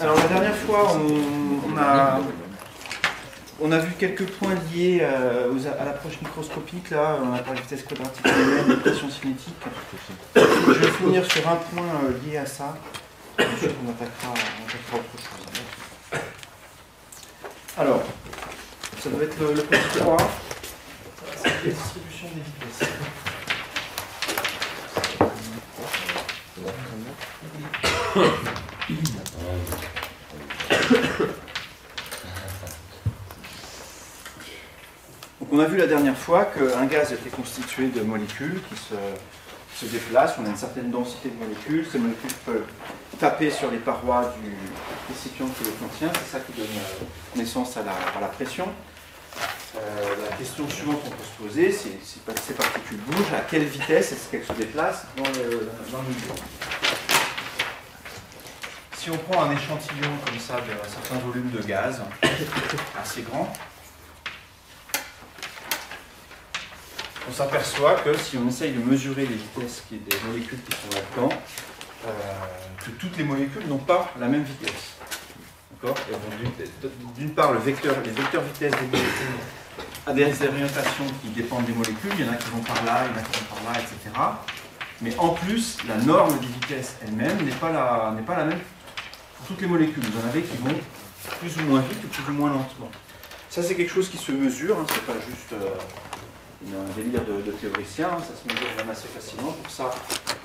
Alors la dernière fois, on a vu quelques points liés à l'approche microscopique. Là, on a parlé de vitesse quadratique de pression cinétique. Je vais finir sur un point lié à ça. Ensuite, on attaquera autre chose. Alors, ça doit être le petit 3. C'est la distribution des vitesses. Donc on a vu la dernière fois qu'un gaz était constitué de molécules qui se déplacent. On a une certaine densité de molécules. Ces molécules peuvent taper sur les parois du récipient qui les contient. C'est ça qui donne naissance à la pression. La question suivante qu'on peut se poser, c'est si ces particules bougent, à quelle vitesse est-ce qu'elles se déplacent dans le milieu. Si on prend un échantillon comme ça d'un certain volume de gaz, assez grand, on s'aperçoit que si on essaye de mesurer les vitesses des molécules qui sont là-dedans, que toutes les molécules n'ont pas la même vitesse. D'une part, les vecteurs vitesse des molécules a des orientations qui dépendent des molécules, il y en a qui vont par là, il y en a qui vont par là, etc. Mais en plus, la norme des vitesses elle-même n'est pas la même pour toutes les molécules. Vous en avez qui vont plus ou moins vite ou plus ou moins lentement. Ça, c'est quelque chose qui se mesure, hein, c'est pas juste un délire de théoricien, hein, ça se mesure même assez facilement. Pour ça,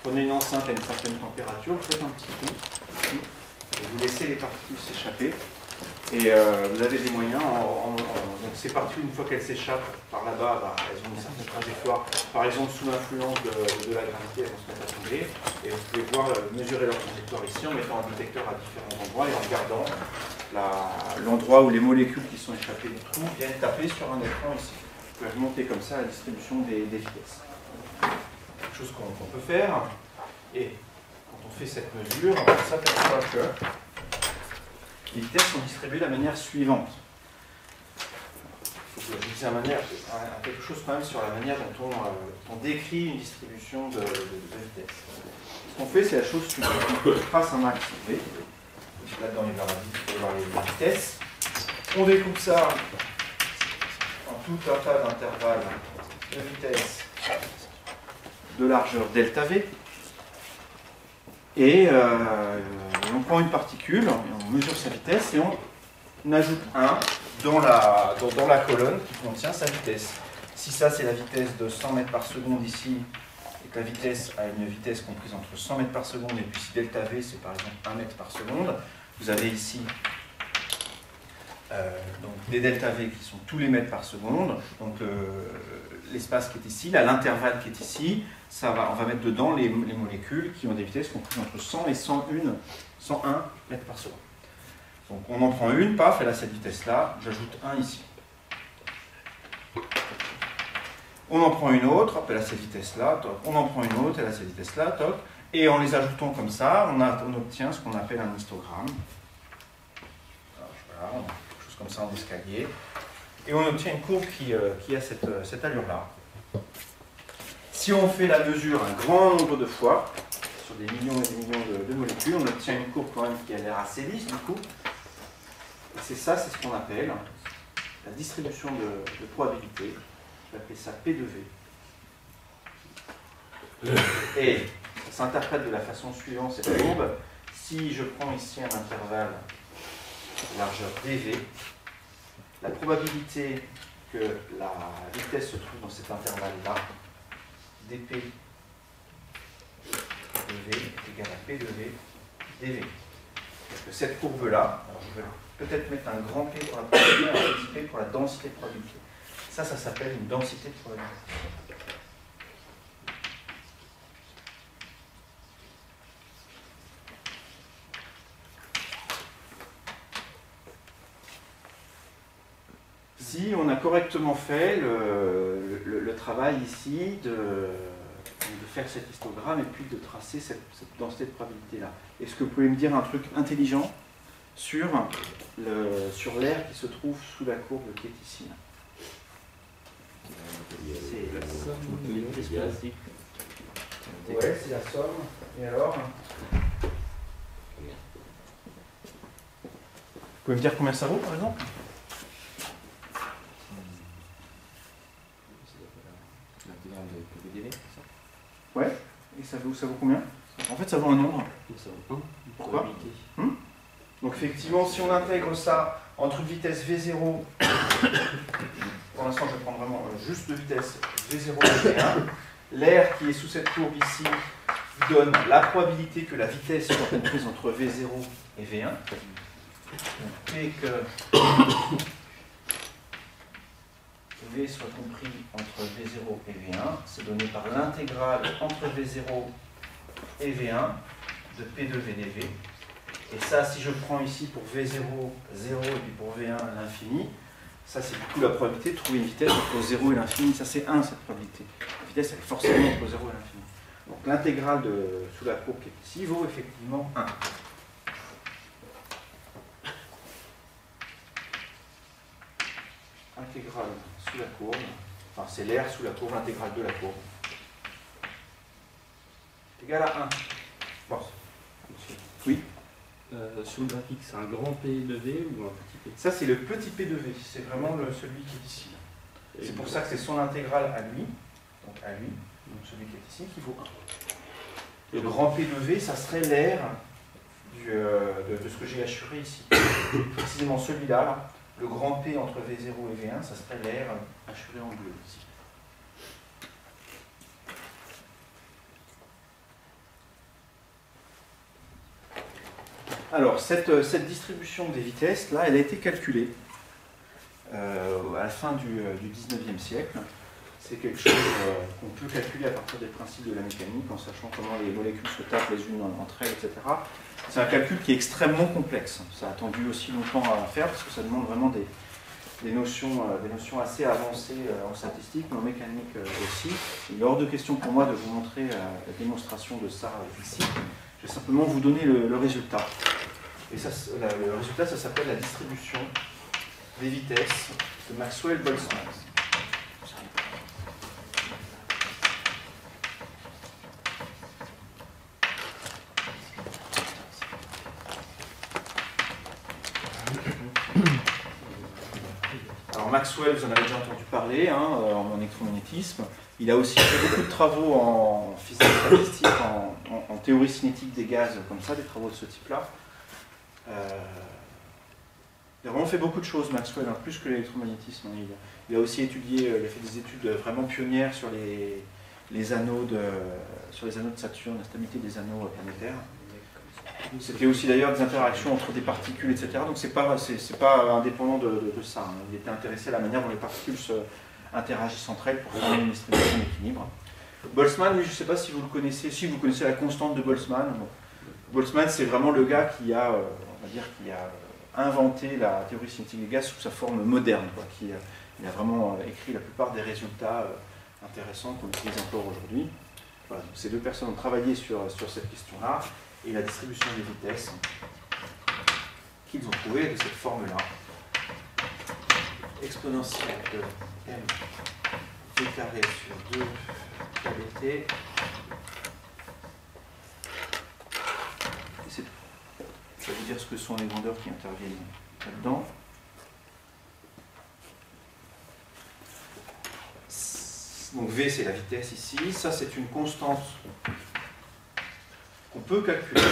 prenez une enceinte à une certaine température, faites un petit coup, et vous laissez les particules s'échapper. Et vous avez des moyens, donc ces particules, une fois qu'elles s'échappent par là-bas, elles ont une certaine trajectoire. Par exemple, sous l'influence de la gravité, elles vont se mettre à tomber. Et vous pouvez mesurer leur trajectoire ici en mettant un détecteur à différents endroits et en regardant l'endroit où les molécules qui sont échappées du trou viennent taper sur un écran ici. Vous pouvez remonter comme ça la distribution des vitesses. Quelque chose qu'on peut faire. Et quand on fait cette mesure, on s'aperçoit que les vitesses sont distribuées de la manière suivante. Il faut que je dise quelque chose quand même sur la manière dont on décrit une distribution de vitesse. Ce qu'on fait, c'est la chose suivante. On trace un axe V. Là-dedans, il va y avoir les vitesses. On découpe ça en tout un tas d'intervalles de vitesse de largeur delta V. Et on prend une particule, on mesure sa vitesse et on ajoute 1 dans la colonne qui contient sa vitesse. Si ça c'est la vitesse de 100 mètres par seconde ici, et que la vitesse a une vitesse comprise entre 100 mètres par seconde, et puis si delta V c'est par exemple 1 mètre par seconde, vous avez ici donc des delta V qui sont tous les mètres par seconde, donc l'espace qui est ici, là l'intervalle qui est ici, on va mettre dedans les molécules qui ont des vitesses comprises entre 100 et 101 mètres par seconde. Donc on en prend une, paf, elle a cette vitesse-là, j'ajoute 1 ici. On en prend une autre, hop, elle a cette vitesse-là, on en prend une autre, elle a cette vitesse-là, toc. Et en les ajoutant comme ça, on obtient ce qu'on appelle un histogramme. Voilà, on a quelque chose comme ça en escalier. Et on obtient une courbe qui a cette allure-là. Si on fait la mesure un grand nombre de fois, sur des millions et des millions de molécules, on obtient une courbe quand même qui a l'air assez lisse du coup. Et c'est ce qu'on appelle la distribution de probabilité. Je vais appeler ça P de V. Et ça s'interprète de la façon suivante cette courbe. Si je prends ici un intervalle largeur dV, la probabilité que la vitesse se trouve dans cet intervalle-là, dP de V est égal à P de V dV. Parce que cette courbe-là, je vais peut-être mettre un grand P pour la probabilité, un petit P pour la densité de probabilité. Ça s'appelle une densité de probabilité. Si on a correctement fait le travail ici de faire cet histogramme et puis de tracer cette densité de probabilité-là. Est-ce que vous pouvez me dire un truc intelligent sur l'air qui se trouve sous la courbe qui est ici là? C'est la somme. Ouais, c'est la somme. Et alors? pouvez me dire combien ça vaut, par exemple? L'intégrale de PVDV, c'est ça? Ouais. Et ça vaut combien? En fait, ça vaut un nombre. Ça vaut 1. Pourquoi? Donc effectivement, si on intègre ça entre une vitesse V0, pour l'instant je vais prendre vraiment juste de vitesse V0 et V1, l'air qui est sous cette courbe ici donne la probabilité que la vitesse soit comprise entre V0 et V1. Donc P que V soit compris entre V0 et V1, c'est donné par l'intégrale entre V0 et V1 de P de VdV. Et ça, si je prends ici pour V0, 0 et puis pour V1 à l'infini, ça c'est du coup la probabilité de trouver une vitesse entre 0 et l'infini. Ça c'est 1 cette probabilité. La vitesse elle est forcément entre 0 et l'infini. Donc l'intégrale sous la courbe qui est ici vaut effectivement 1. Intégrale sous la courbe, enfin c'est l'air sous la courbe, l'intégrale de la courbe, est égale à 1. Bon. Oui. Sur le graphique, c'est un grand P de V ou un petit P? Ça, c'est le petit P de V. C'est vraiment celui qui est ici. C'est pour ça que c'est son intégrale à lui, donc celui qui est ici, qui vaut 1. Et le grand P de V, ça serait l'air de ce que j'ai assuré ici. Précisément celui-là, là, le grand P entre V0 et V1, ça serait l'air assuré en bleu ici. Alors, cette distribution des vitesses, là, elle a été calculée à la fin du 19e siècle. C'est quelque chose qu'on peut calculer à partir des principes de la mécanique, en sachant comment les molécules se tapent les unes entre elles, etc. C'est un calcul qui est extrêmement complexe. Ça a attendu aussi longtemps à faire, parce que ça demande vraiment des notions assez avancées en statistique, mais en mécanique aussi. Il est hors de question pour moi de vous montrer la démonstration de ça ici. Je vais simplement vous donner le résultat. Et ça, le résultat, ça s'appelle la distribution des vitesses de Maxwell-Boltzmann. Alors Maxwell, vous en avez déjà entendu parler, en électromagnétisme. Il a aussi fait beaucoup de travaux en physique statistique, en théorie cinétique des gaz, comme ça, des travaux de ce type-là. Il a vraiment fait beaucoup de choses, Maxwell, plus que l'électromagnétisme. Il a aussi étudié, il a fait des études vraiment pionnières sur les anneaux de Saturne, la stabilité des anneaux planétaires. C'était aussi d'ailleurs des interactions entre des particules, etc. Donc c'est pas indépendant de ça. Il était intéressé à la manière dont les particules interagissent entre elles pour former une distribution d'équilibre. Boltzmann, lui, je ne sais pas si vous le connaissez. Si vous connaissez la constante de Boltzmann. Bon. Boltzmann, c'est vraiment le gars qui a inventé la théorie cinétique des gaz sous sa forme moderne. Il a vraiment écrit la plupart des résultats intéressants qu'on utilise encore aujourd'hui. Voilà, ces deux personnes ont travaillé sur cette question-là, et la distribution des vitesses qu'ils ont trouvée de cette forme-là. Exponentielle de m v carré sur 2 kbt. Ça veut dire ce que sont les grandeurs qui interviennent là-dedans. Donc V, c'est la vitesse ici. Ça, c'est une constante qu'on peut calculer.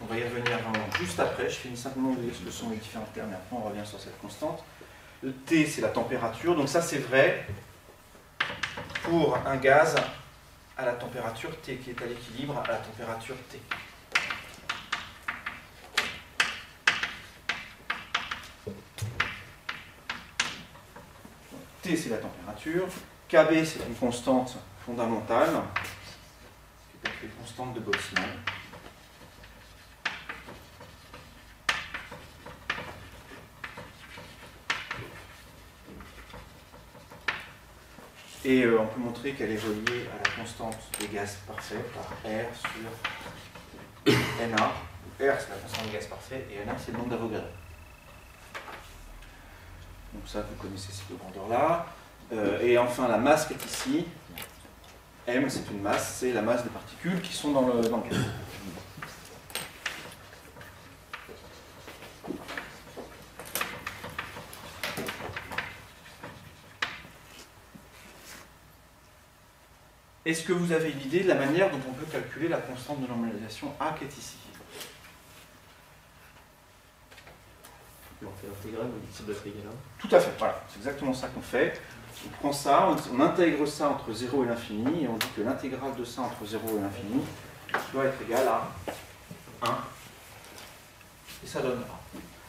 On va y revenir juste après. Je finis simplement de dire ce que sont les différents termes et après on revient sur cette constante. Le T, c'est la température. Donc ça, c'est vrai pour un gaz à la température T, qui est à l'équilibre à la température T. T, c'est la température. KB, c'est une constante fondamentale, qui est appelée constante de Boltzmann. Et on peut montrer qu'elle est reliée à la constante des gaz parfaits par R sur Na. R, c'est la constante des gaz parfaits, et Na, c'est le nombre d'Avogadro. Donc ça, vous connaissez ces deux grandeurs-là. Et enfin, la masse qui est ici, M, c'est une masse, c'est la masse des particules qui sont dans le gaz. est-ce que vous avez une idée de la manière dont on peut calculer la constante de normalisation A qui est ici? On fait l'intégrale de l'égal 1. Tout à fait, voilà, c'est exactement ça qu'on fait. On prend ça, on intègre ça entre 0 et l'infini, et on dit que l'intégrale de ça entre 0 et l'infini doit être égale à 1. Et ça donne 1.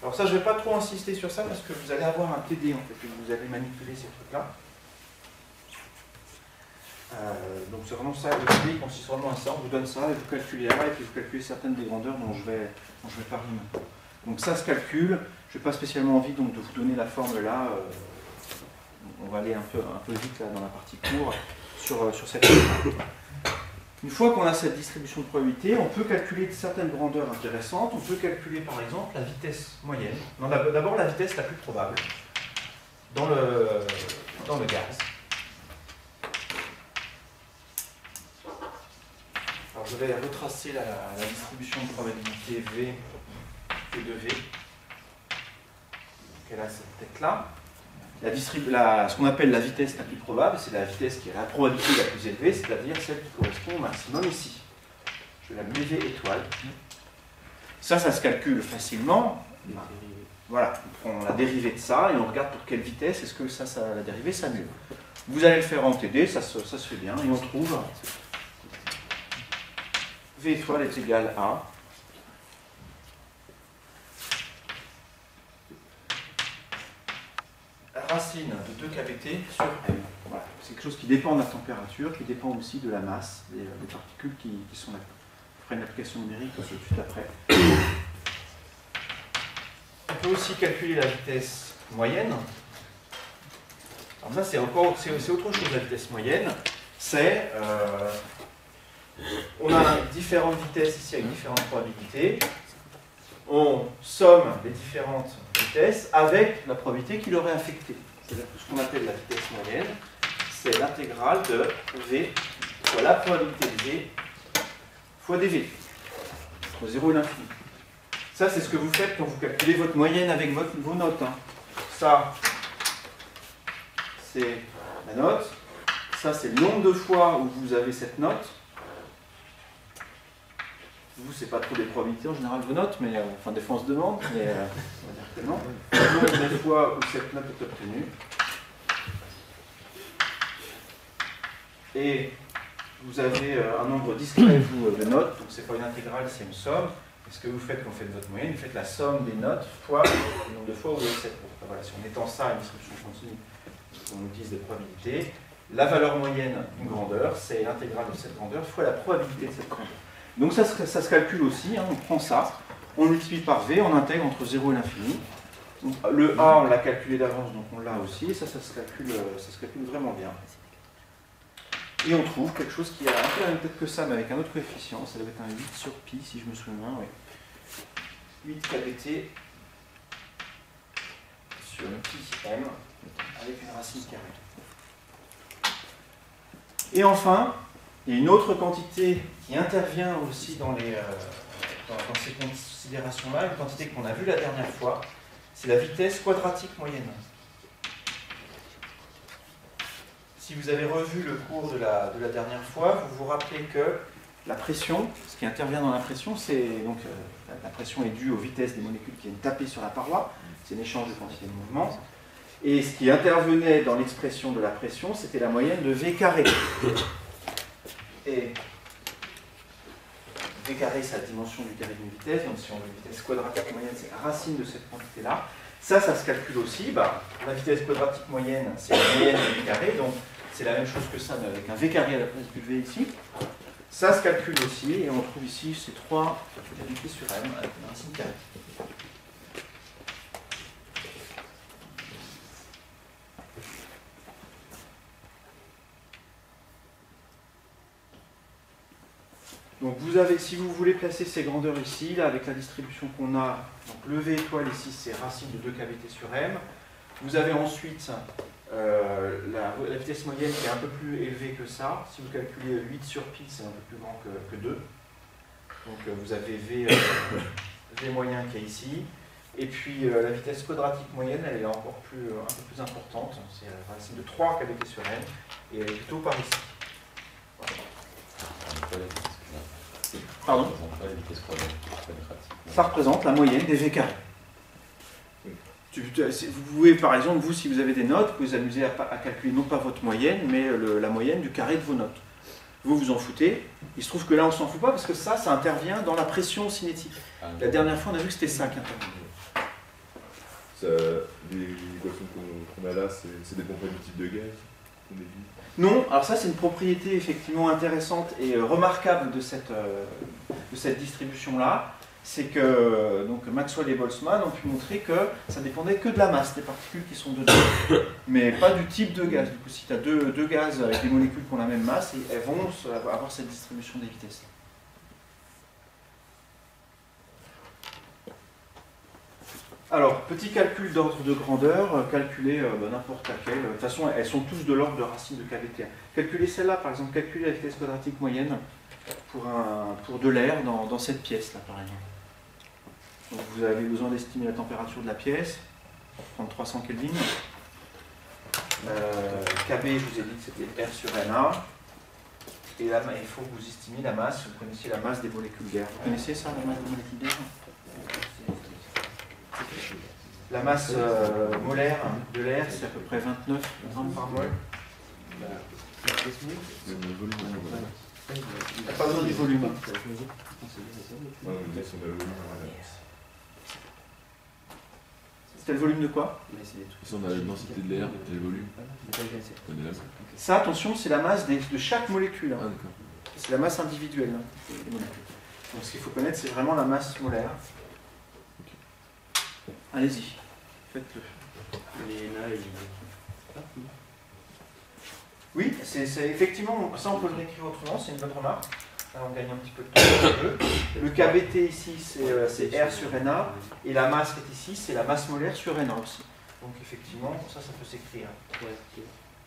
Alors ça, je ne vais pas trop insister sur ça, parce que vous allez avoir un TD, en fait, et vous allez manipuler ces trucs-là. Donc c'est vraiment ça, le TD consiste vraiment à ça, on vous donne ça, et vous calculez A, et puis vous calculez certaines des grandeurs dont je vais parler maintenant. Donc ça se calcule, je n'ai pas spécialement envie donc, de vous donner la formule là, on va aller un peu vite là, dans la partie cours sur cette formule. Une fois qu'on a cette distribution de probabilité, on peut calculer certaines grandeurs intéressantes, on peut calculer par exemple la vitesse moyenne, non, d'abord la vitesse la plus probable dans le gaz. Alors je vais retracer la distribution de probabilité V et de V. Elle a cette tête-là. Ce qu'on appelle la vitesse la plus probable, c'est la vitesse qui a la probabilité la plus élevée, c'est-à-dire celle qui correspond au maximum ici. Je vais l'appeler V étoile. Ça se calcule facilement. Voilà, on prend la dérivée de ça et on regarde pour quelle vitesse, est-ce que la dérivée s'annule. Vous allez le faire en TD, ça se fait bien, et on trouve V étoile est égal à racine de 2 kBT sur M. Voilà. C'est quelque chose qui dépend de la température, qui dépend aussi de la masse des particules qui sont là. Je ferai une application numérique tout de suite après. On peut aussi calculer la vitesse moyenne. Alors ça c'est autre chose, la vitesse moyenne. C'est on a différentes vitesses ici avec différentes probabilités. On somme les différentes vitesses avec la probabilité qui leur est affectée. C'est-à-dire que ce qu'on appelle la vitesse moyenne, c'est l'intégrale de V fois la probabilité de V fois dV, entre 0 et l'infini. Ça, c'est ce que vous faites quand vous calculez votre moyenne avec vos notes. Hein. Ça, c'est la note. Ça, c'est le nombre de fois où vous avez cette note. Vous, c'est pas trop des probabilités en général vos notes, mais enfin des fois on se demande, mais on va dire que non. Le nombre de fois où cette note est obtenue. Et vous avez un nombre discret vous, de notes, donc c'est pas une intégrale, c'est une somme. Et ce que vous faites quand vous faites votre moyenne, vous faites la somme des notes fois le nombre de fois où vous avez cette note. Enfin, voilà, si on étend ça à une distribution continue, on utilise des probabilités. La valeur moyenne d'une grandeur, c'est l'intégrale de cette grandeur fois la probabilité de cette grandeur. Donc ça se calcule aussi, hein, on prend ça, on multiplie par V, on intègre entre 0 et l'infini. Le A, on l'a calculé d'avance, donc on l'a aussi, et ça se calcule vraiment bien. Et on trouve quelque chose qui a un peu la même tête que ça, mais avec un autre coefficient, ça doit être un 8 sur pi, si je me souviens bien, oui. 8 kBT sur pi m, avec une racine carrée. Et enfin, il y a une autre quantité qui intervient aussi dans ces considérations-là, une quantité qu'on a vue la dernière fois, c'est la vitesse quadratique moyenne. Si vous avez revu le cours de la dernière fois, vous vous rappelez que la pression, ce qui intervient dans la pression, c'est donc la pression est due aux vitesses des molécules qui viennent taper sur la paroi, c'est un échange de quantité de mouvement. Et ce qui intervenait dans l'expression de la pression, c'était la moyenne de V carré. Et V carré, c'est la dimension du carré d'une vitesse, donc si on veut une vitesse quadratique moyenne, c'est la racine de cette quantité-là. Ça se calcule aussi. La vitesse quadratique moyenne, c'est la moyenne de V carré, donc c'est la même chose que ça, mais avec un V carré à la place du V ici. Ça se calcule aussi, et on trouve ici ces 3 quantités sur M avec une racine carrée. Donc vous avez, si vous voulez placer ces grandeurs ici, là, avec la distribution qu'on a, donc le V étoile ici, c'est racine de 2 kBT sur M. Vous avez ensuite la vitesse moyenne qui est un peu plus élevée que ça. Si vous calculez 8 sur pi, c'est un peu plus grand que 2. Donc vous avez V moyen qui est ici. Et puis la vitesse quadratique moyenne, elle est encore un peu plus importante. C'est la racine de 3 kBT sur M. Et elle est plutôt par ici. Voilà. Pardon? La vitesse quadratique. Ça représente la moyenne des V carrés. Vous pouvez, par exemple, vous, si vous avez des notes, vous vous amusez à calculer non pas votre moyenne, mais la moyenne du carré de vos notes. Vous vous en foutez. Il se trouve que là, on ne s'en fout pas parce que ça intervient dans la pression cinétique. La dernière fois, on a vu que c'était ça qui intervenait. Les équations qu'on a là, c'est des propriétés du type de gaz qu'on a vu. Non, alors ça, c'est une propriété effectivement intéressante et remarquable de cette distribution-là. C'est que donc, Maxwell et Boltzmann ont pu montrer que ça dépendait que de la masse des particules qui sont dedans, mais pas du type de gaz. Du coup, si tu as deux gaz avec des molécules qui ont la même masse, elles vont avoir cette distribution des vitesses. Alors, petit calcul d'ordre de grandeur, calculer n'importe laquelle. De toute façon, elles sont tous de l'ordre de racine de KBT. Calculer celle-là, par exemple, calculer la vitesse quadratique moyenne pour de l'air dans cette pièce-là, par exemple. Donc vous avez besoin d'estimer la température de la pièce, prendre 300 Kelvin. KB, je vous ai dit que c'était R sur NA. Et là, il faut que vous estimiez la masse. Vous connaissiez la masse des molécules d'air. Vous connaissez ça, la masse des molécules d'air? La masse molaire de l'air, c'est à peu près 29 grammes par mol. Pas besoin du volume. C'était le volume de quoi? Si on a la densité de l'air et le volume. Ça, attention, c'est la masse de chaque molécule. Ah, d'accord. C'est la masse individuelle des molécules. Donc ce qu'il faut connaître, c'est vraiment la masse molaire. Allez-y, faites-le. Oui, c'est effectivement, ça on peut le réécrire autrement, c'est une bonne remarque. Là, on gagne un petit peu de temps. Le KBT ici, c'est R sur NA, et la masse qui est ici, c'est la masse molaire sur NA aussi. Donc effectivement, ça peut s'écrire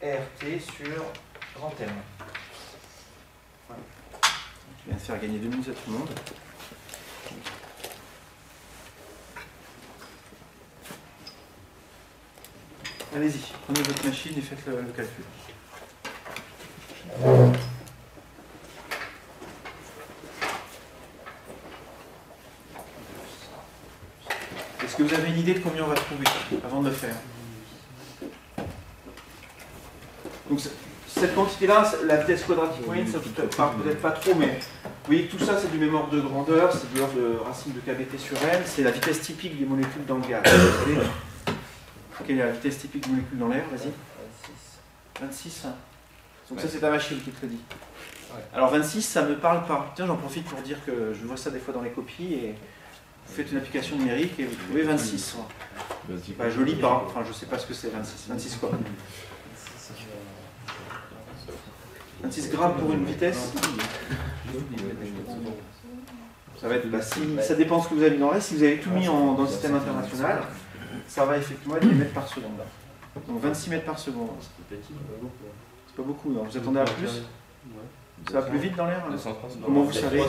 RT sur grand M. Voilà. Je viens de faire gagner 2 minutes à tout le monde. Allez-y, prenez votre machine et faites le calcul. Est-ce que vous avez une idée de combien on va trouver avant de le faire? Donc cette quantité-là, la vitesse quadratique moyenne, ça peut-être pas trop, mais vous voyez que tout ça c'est du même ordre de grandeur, c'est de l'ordre de racine de KBT sur N, c'est la vitesse typique des molécules dans le gaz. Vous savez, quelle est la vitesse typique des molécules dans l'air? Vas-y. 26. Donc ça c'est ta machine qui te le dit. Alors 26, ça me parle par... Tiens, j'en profite pour dire que je vois ça des fois dans les copies, et vous faites une application numérique et vous trouvez 26. Bah, je lis pas, enfin je sais pas ce que c'est 26. 26 quoi? 26 grammes pour une vitesse. Ça va être, ça dépend de ce que vous avez mis dans l'air. Si vous avez tout mis dans le système international, ça va effectivement être des mètres par seconde. Donc 26 mètres par seconde. C'est pas beaucoup, non? Vous attendez à plus? Ça va plus vite dans l'air? Comment vous savez? On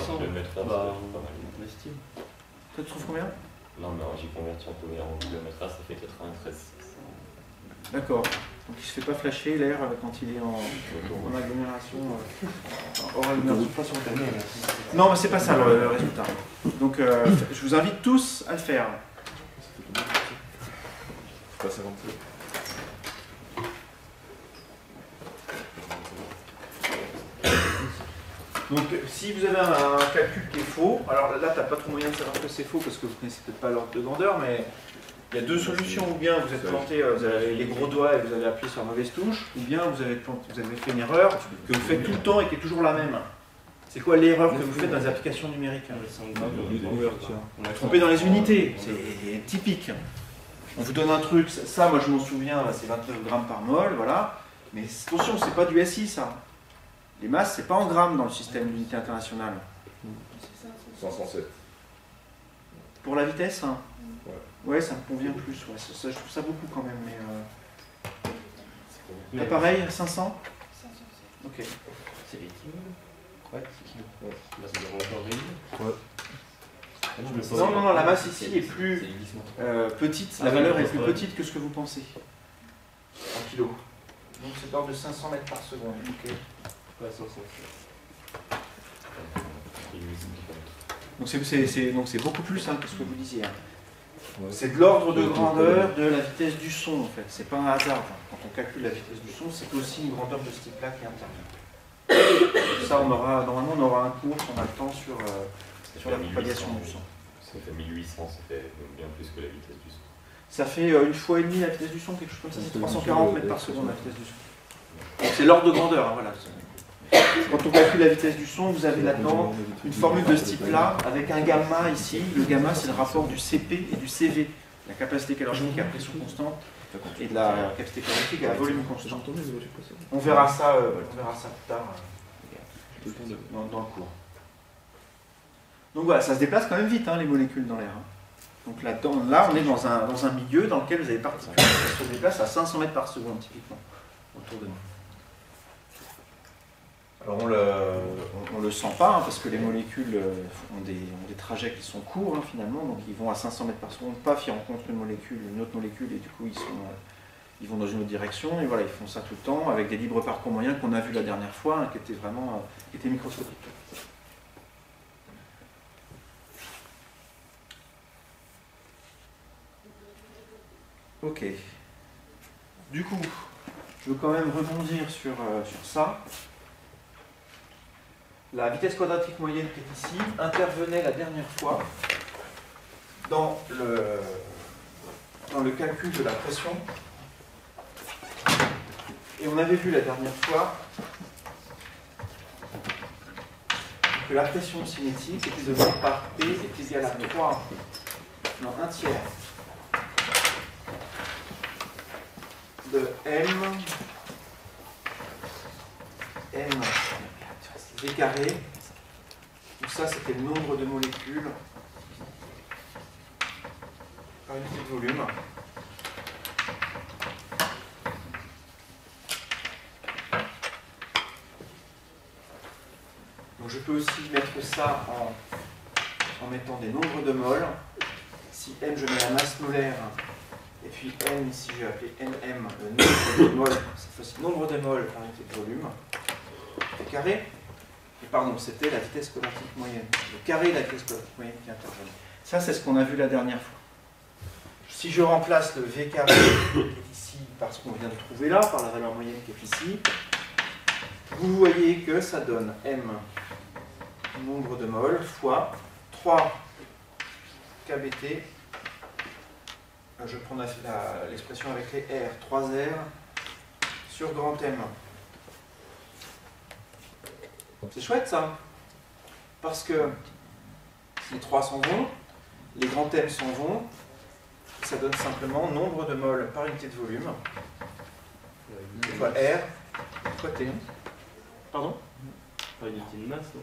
estime. Toi, tu trouves combien? Non, mais j'ai converti en kilomètre heure, ça fait 93. D'accord. Donc il ne se fait pas flasher l'air quand il est en agglomération. Hors agglomération. Non, mais c'est pas ça le résultat. Donc je vous invite tous à le faire. Pas 57. Donc si vous avez un calcul qui est faux, alors là tu n'as pas trop moyen de savoir que c'est faux parce que vous ne connaissez peut-être pas l'ordre de grandeur, mais il y a deux solutions. Ou bien vous êtes planté, vous avez les gros doigts et vous avez appuyé sur la mauvaise touche, ou bien vous avez fait une erreur que vous faites tout le temps et qui est toujours la même. C'est quoi l'erreur que vous faites dans les applications numériques? On a trompé dans les unités, c'est typique. On vous donne un truc, ça moi je m'en souviens, c'est 29 grammes par mol, voilà. Mais attention, c'est pas du SI ça. Les masses, c'est pas en grammes dans le système d'unité internationale. 507. Pour la vitesse, hein? Ouais, ça me convient plus. Ouais. Ça, je trouve ça beaucoup quand même. Mais pareil, 500? 500. Ok. C'est les kilos? Ouais, c'est kilos. Ouais. Là, ça devrait encore réduire. Ouais. Non, la masse ici est plus petite, la valeur est plus petite que ce que vous pensez. En kilos. Donc c'est d'ordre de 500 mètres par seconde. Ok. Ouais, 500. Donc c'est beaucoup plus simple que ce que vous disiez. Hein. Ouais. C'est de l'ordre de grandeur de la vitesse du son en fait. C'est pas un hasard. Quand on calcule la vitesse du son, c'est aussi une grandeur de ce type-là qui intervient. Ça, normalement, on aura un cours, on a le temps sur la propagation du son. Ça fait 1800, ça fait bien plus que la vitesse du son. Ça fait une fois et demie la vitesse du son, quelque chose comme ça. C'est 340 mètres par seconde la vitesse du son. C'est l'ordre de grandeur. Hein, voilà. Quand on calcule la vitesse du son, vous avez là-dedans une formule de ce type-là, avec un gamma ici. Le gamma, c'est le rapport du CP et du CV, la capacité calorifique à pression constante et de la capacité calorifique à volume constant. On verra ça plus tard dans le cours. Donc voilà, ça se déplace quand même vite, hein, les molécules dans l'air. Hein. Donc là, on est dans un milieu dans lequel vous avez des particules qui se déplacent à 500 mètres par seconde, typiquement, autour de nous. Alors on le sent pas, hein, parce que les molécules ont des trajets qui sont courts, hein, finalement, donc ils vont à 500 mètres par seconde, paf, ils rencontrent une autre molécule, et du coup ils vont dans une autre direction, et voilà, ils font ça tout le temps, avec des libres parcours moyens qu'on a vu la dernière fois, hein, qui étaient microscopiques. Ok. Du coup, je veux quand même rebondir sur ça. La vitesse quadratique moyenne qui est ici intervenait la dernière fois dans le calcul de la pression. Et on avait vu la dernière fois que la pression cinétique était de V par P est égale à 3, non, 1 tiers de M V carré. Donc ça, c'était le nombre de molécules par unité de volume. Donc je peux aussi mettre ça en mettant des nombres de moles. Si M, je mets la masse molaire, et puis N, ici, je vais appeler NM, le nombre de moles, cette fois-ci nombre de moles par unité de volume. V carré. Et pardon, c'était la vitesse quadratique moyenne. Le carré de la vitesse quadratique moyenne qui intervient. Ça, c'est ce qu'on a vu la dernière fois. Si je remplace le V carré qui est ici par ce qu'on vient de trouver là, par la valeur moyenne qui est ici, vous voyez que ça donne M, nombre de moles, fois 3 kBT. Je prends l'expression avec les R, 3R sur grand M. C'est chouette ça, parce que les 3 s'en vont, les grands M s'en vont, ça donne simplement nombre de moles par unité de volume, fois R, fois T. Pardon? Par unité de masse, non?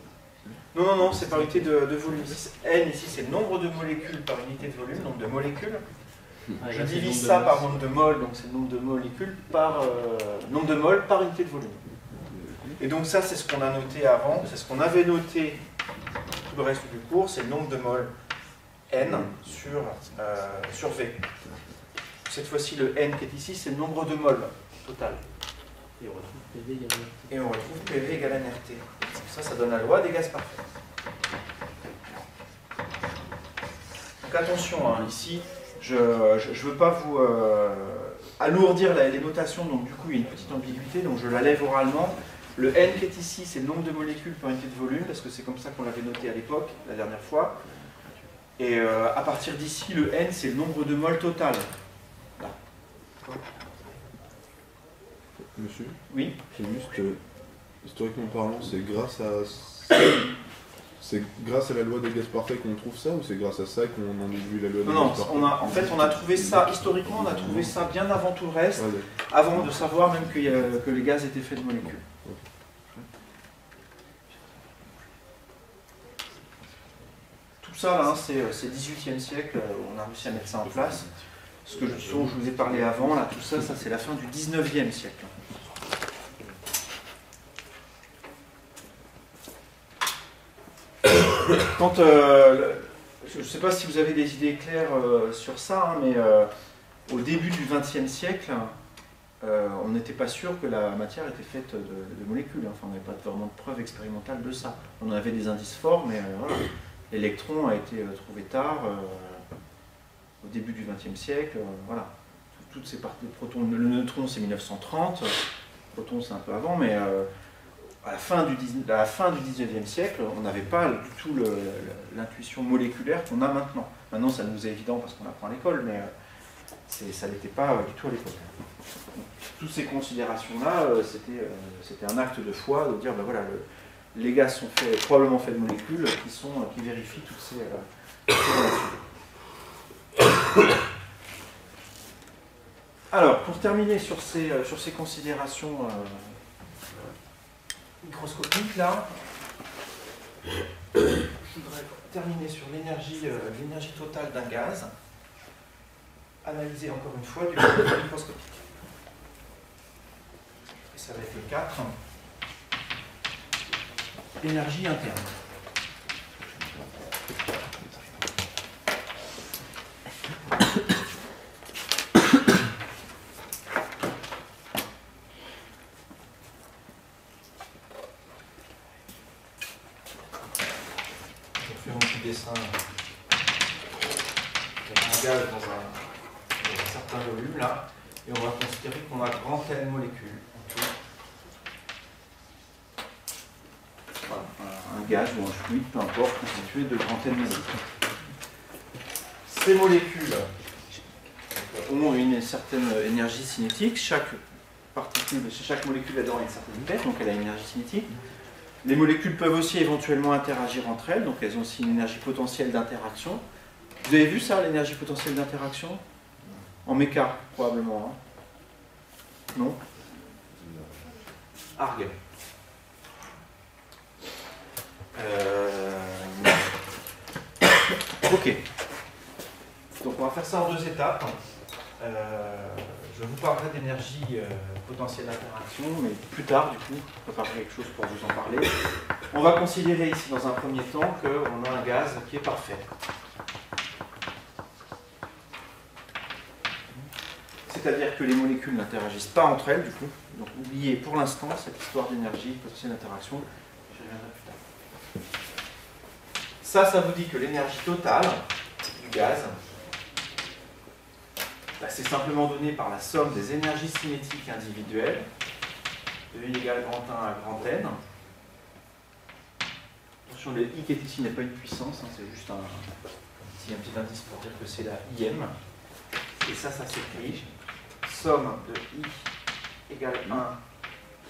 Non, non, non, c'est par unité de volume. N ici, c'est le nombre de molécules par unité de volume, nombre de molécules. Je divise ça par nombre de moles, donc c'est le nombre de molécules par nombre de moles par unité de volume. Et donc ça, c'est ce qu'on a noté avant, c'est ce qu'on avait noté tout le reste du cours, c'est le nombre de moles N sur V. Cette fois-ci, le N qui est ici, c'est le nombre de moles total. Et on retrouve PV égale RT. Et on retrouve PV égale NRT. Ça donne la loi des gaz parfaits. Donc attention, hein, ici, je ne veux pas vous alourdir les notations, donc du coup il y a une petite ambiguïté, donc je la lève oralement. Le N qui est ici, c'est le nombre de molécules par unité de volume, parce que c'est comme ça qu'on l'avait noté à l'époque, la dernière fois. Et à partir d'ici, le N, c'est le nombre de moles total. Là. Monsieur? Oui. C'est juste, historiquement parlant, c'est grâce à la loi des gaz parfaits qu'on trouve ça, ou c'est grâce à ça qu'on en déduit la loi des Non, gaz parfaits? en fait, on a trouvé ça, historiquement, on a trouvé ça bien avant tout le reste, Ouais, avant de savoir même que les gaz étaient faits de molécules. Tout ça, là, c'est 18e siècle, on a réussi à mettre ça en place. Ce dont je vous ai parlé avant, là, tout ça, c'est la fin du 19e siècle. Quand, je ne sais pas si vous avez des idées claires sur ça, hein, mais au début du XXe siècle, on n'était pas sûr que la matière était faite de molécules. Enfin, on n'avait pas vraiment de preuve expérimentale de ça. On avait des indices forts, mais voilà. L'électron a été trouvé tard, au début du XXe siècle. Voilà. Toutes ces parties de protons. Le neutron, c'est 1930. Le proton, c'est un peu avant, mais à la fin du 19e siècle, on n'avait pas du tout l'intuition moléculaire qu'on a maintenant. Maintenant, ça nous est évident parce qu'on apprend à l'école, mais ça n'était pas du tout à l'époque. Toutes ces considérations-là, c'était un acte de foi de dire, ben voilà, les gaz sont probablement faits de molécules qui vérifient toutes ces relations. Alors, pour terminer sur ces considérations microscopiques, là, je voudrais terminer sur l'énergie totale d'un gaz, analysée encore une fois du point de vue microscopique. Et ça va être le 4. Énergie interne. Dessin avec un gaz dans un certain volume là, et on va considérer qu'on a grand N molécules en tout. Voilà, un gaz ou un fluide, peu importe, constitué de grand N molécules. Ces molécules ont une certaine énergie cinétique, chaque molécule là-dedans a une certaine vitesse, donc elle a une énergie cinétique. Les molécules peuvent aussi éventuellement interagir entre elles, donc elles ont aussi une énergie potentielle d'interaction. Vous avez vu ça, l'énergie potentielle d'interaction? En méca, probablement. Hein? Non? Arg. Ok. Donc on va faire ça en 2 étapes. Je vous parlerai d'énergie potentielle d'interaction, mais plus tard, du coup, je préparerai quelque chose pour vous en parler. On va considérer ici, dans un premier temps, qu'on a un gaz qui est parfait. C'est-à-dire que les molécules n'interagissent pas entre elles, du coup. Donc oubliez pour l'instant cette histoire d'énergie potentielle d'interaction. J'y reviendrai plus tard. Ça vous dit que l'énergie totale du gaz, c'est simplement donné par la somme des énergies cinétiques individuelles, de I égale grand 1 à grand N. Attention, le I qui est ici n'est pas une puissance, hein, c'est juste un petit indice pour dire que c'est la IM. Et ça s'écrit somme de I égale 1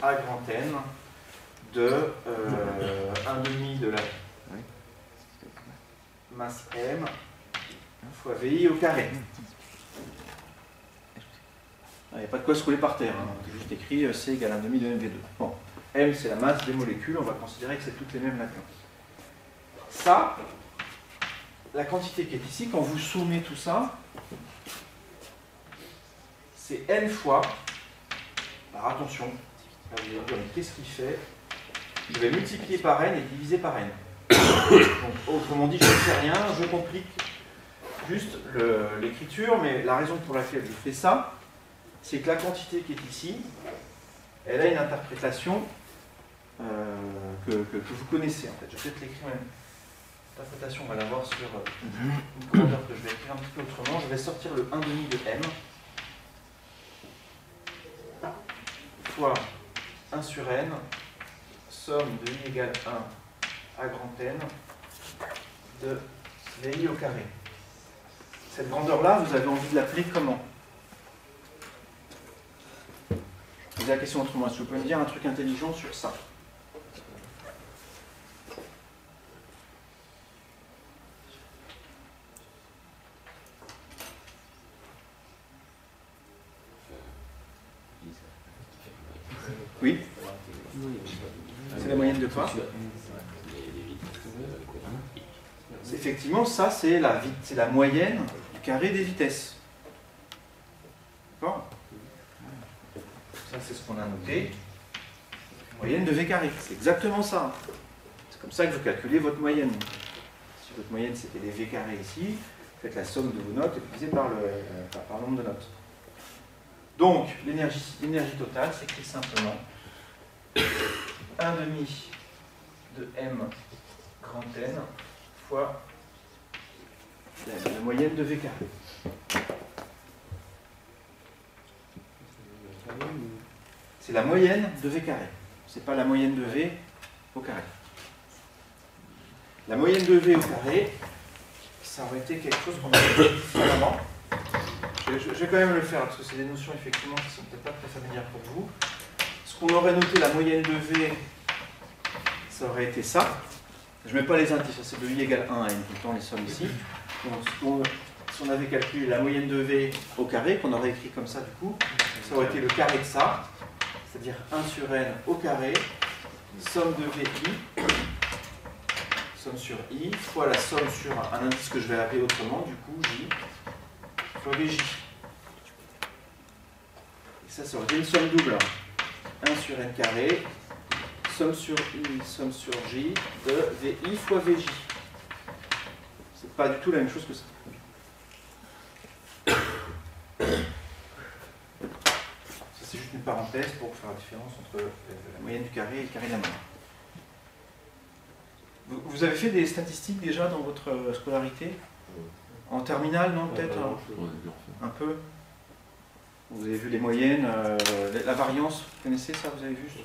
à grand N de 1,5 de la masse M fois VI au carré. Il n'y a pas de quoi se rouler par terre, hein. C'est juste écrit C égale 1,5 de mv2. Bon, M c'est la masse des molécules, on va considérer que c'est toutes les mêmes maintenant. Ça, la quantité qui est ici, quand vous sommez tout ça, c'est N fois, alors attention, là vous allez me dire, mais qu'est-ce qu'il fait? Je vais multiplier par N et diviser par N. Donc, autrement dit, je ne fais rien, je complique juste l'écriture, mais la raison pour laquelle je fais ça, c'est que la quantité qui est ici, elle a une interprétation que vous connaissez en fait. Je vais peut-être l'écrire même. L'interprétation, on va la voir sur une commandeur que je vais écrire un petit peu autrement. Je vais sortir le 1,5 de M fois 1 sur N, somme de I égale 1 à grand N de VI au carré. Cette grandeur-là, vous avez envie de l'appeler comment? Je pose la question autrement. Est-ce que vous pouvez me dire un truc intelligent sur ça? Oui? C'est la moyenne de quoi? Effectivement, ça c'est la moyenne du carré des vitesses. D'accord? Ça c'est ce qu'on a noté. Moyenne de V carré, c'est exactement ça. C'est comme ça que vous calculez votre moyenne. Si votre moyenne c'était les V carrés ici, faites la somme de vos notes et divisez par le nombre de notes. Donc, l'énergie totale s'écrit simplement 1/2 de m grand N fois la moyenne de V carré. C'est la moyenne de V carré. C'est pas la moyenne de V au carré. La moyenne de V au carré, ça aurait été quelque chose qu'on aurait fait différemment. Je vais quand même le faire parce que c'est des notions effectivement qui ne sont peut-être pas très familières pour vous. Ce qu'on aurait noté, la moyenne de V, ça aurait été ça. Je ne mets pas les indices, c'est de I égale 1 à n tout le temps, les sommes ici. Donc si on avait calculé la moyenne de V au carré, qu'on aurait écrit comme ça du coup, ça aurait été le carré de ça, c'est-à-dire 1 sur n au carré, somme de VI, somme sur I, fois la somme sur un indice que je vais appeler autrement, du coup J, fois VJ. Et ça aurait été une somme double. 1 sur n carré, somme sur I, somme sur J, de VI fois VJ. C'est pas du tout la même chose que ça. C'est juste une parenthèse pour faire la différence entre la moyenne du carré et le carré de la moyenne. Vous avez fait des statistiques déjà dans votre scolarité? En terminale, non? Peut-être un peu? Vous avez vu les moyennes, la variance, vous connaissez ça? Vous avez vu ce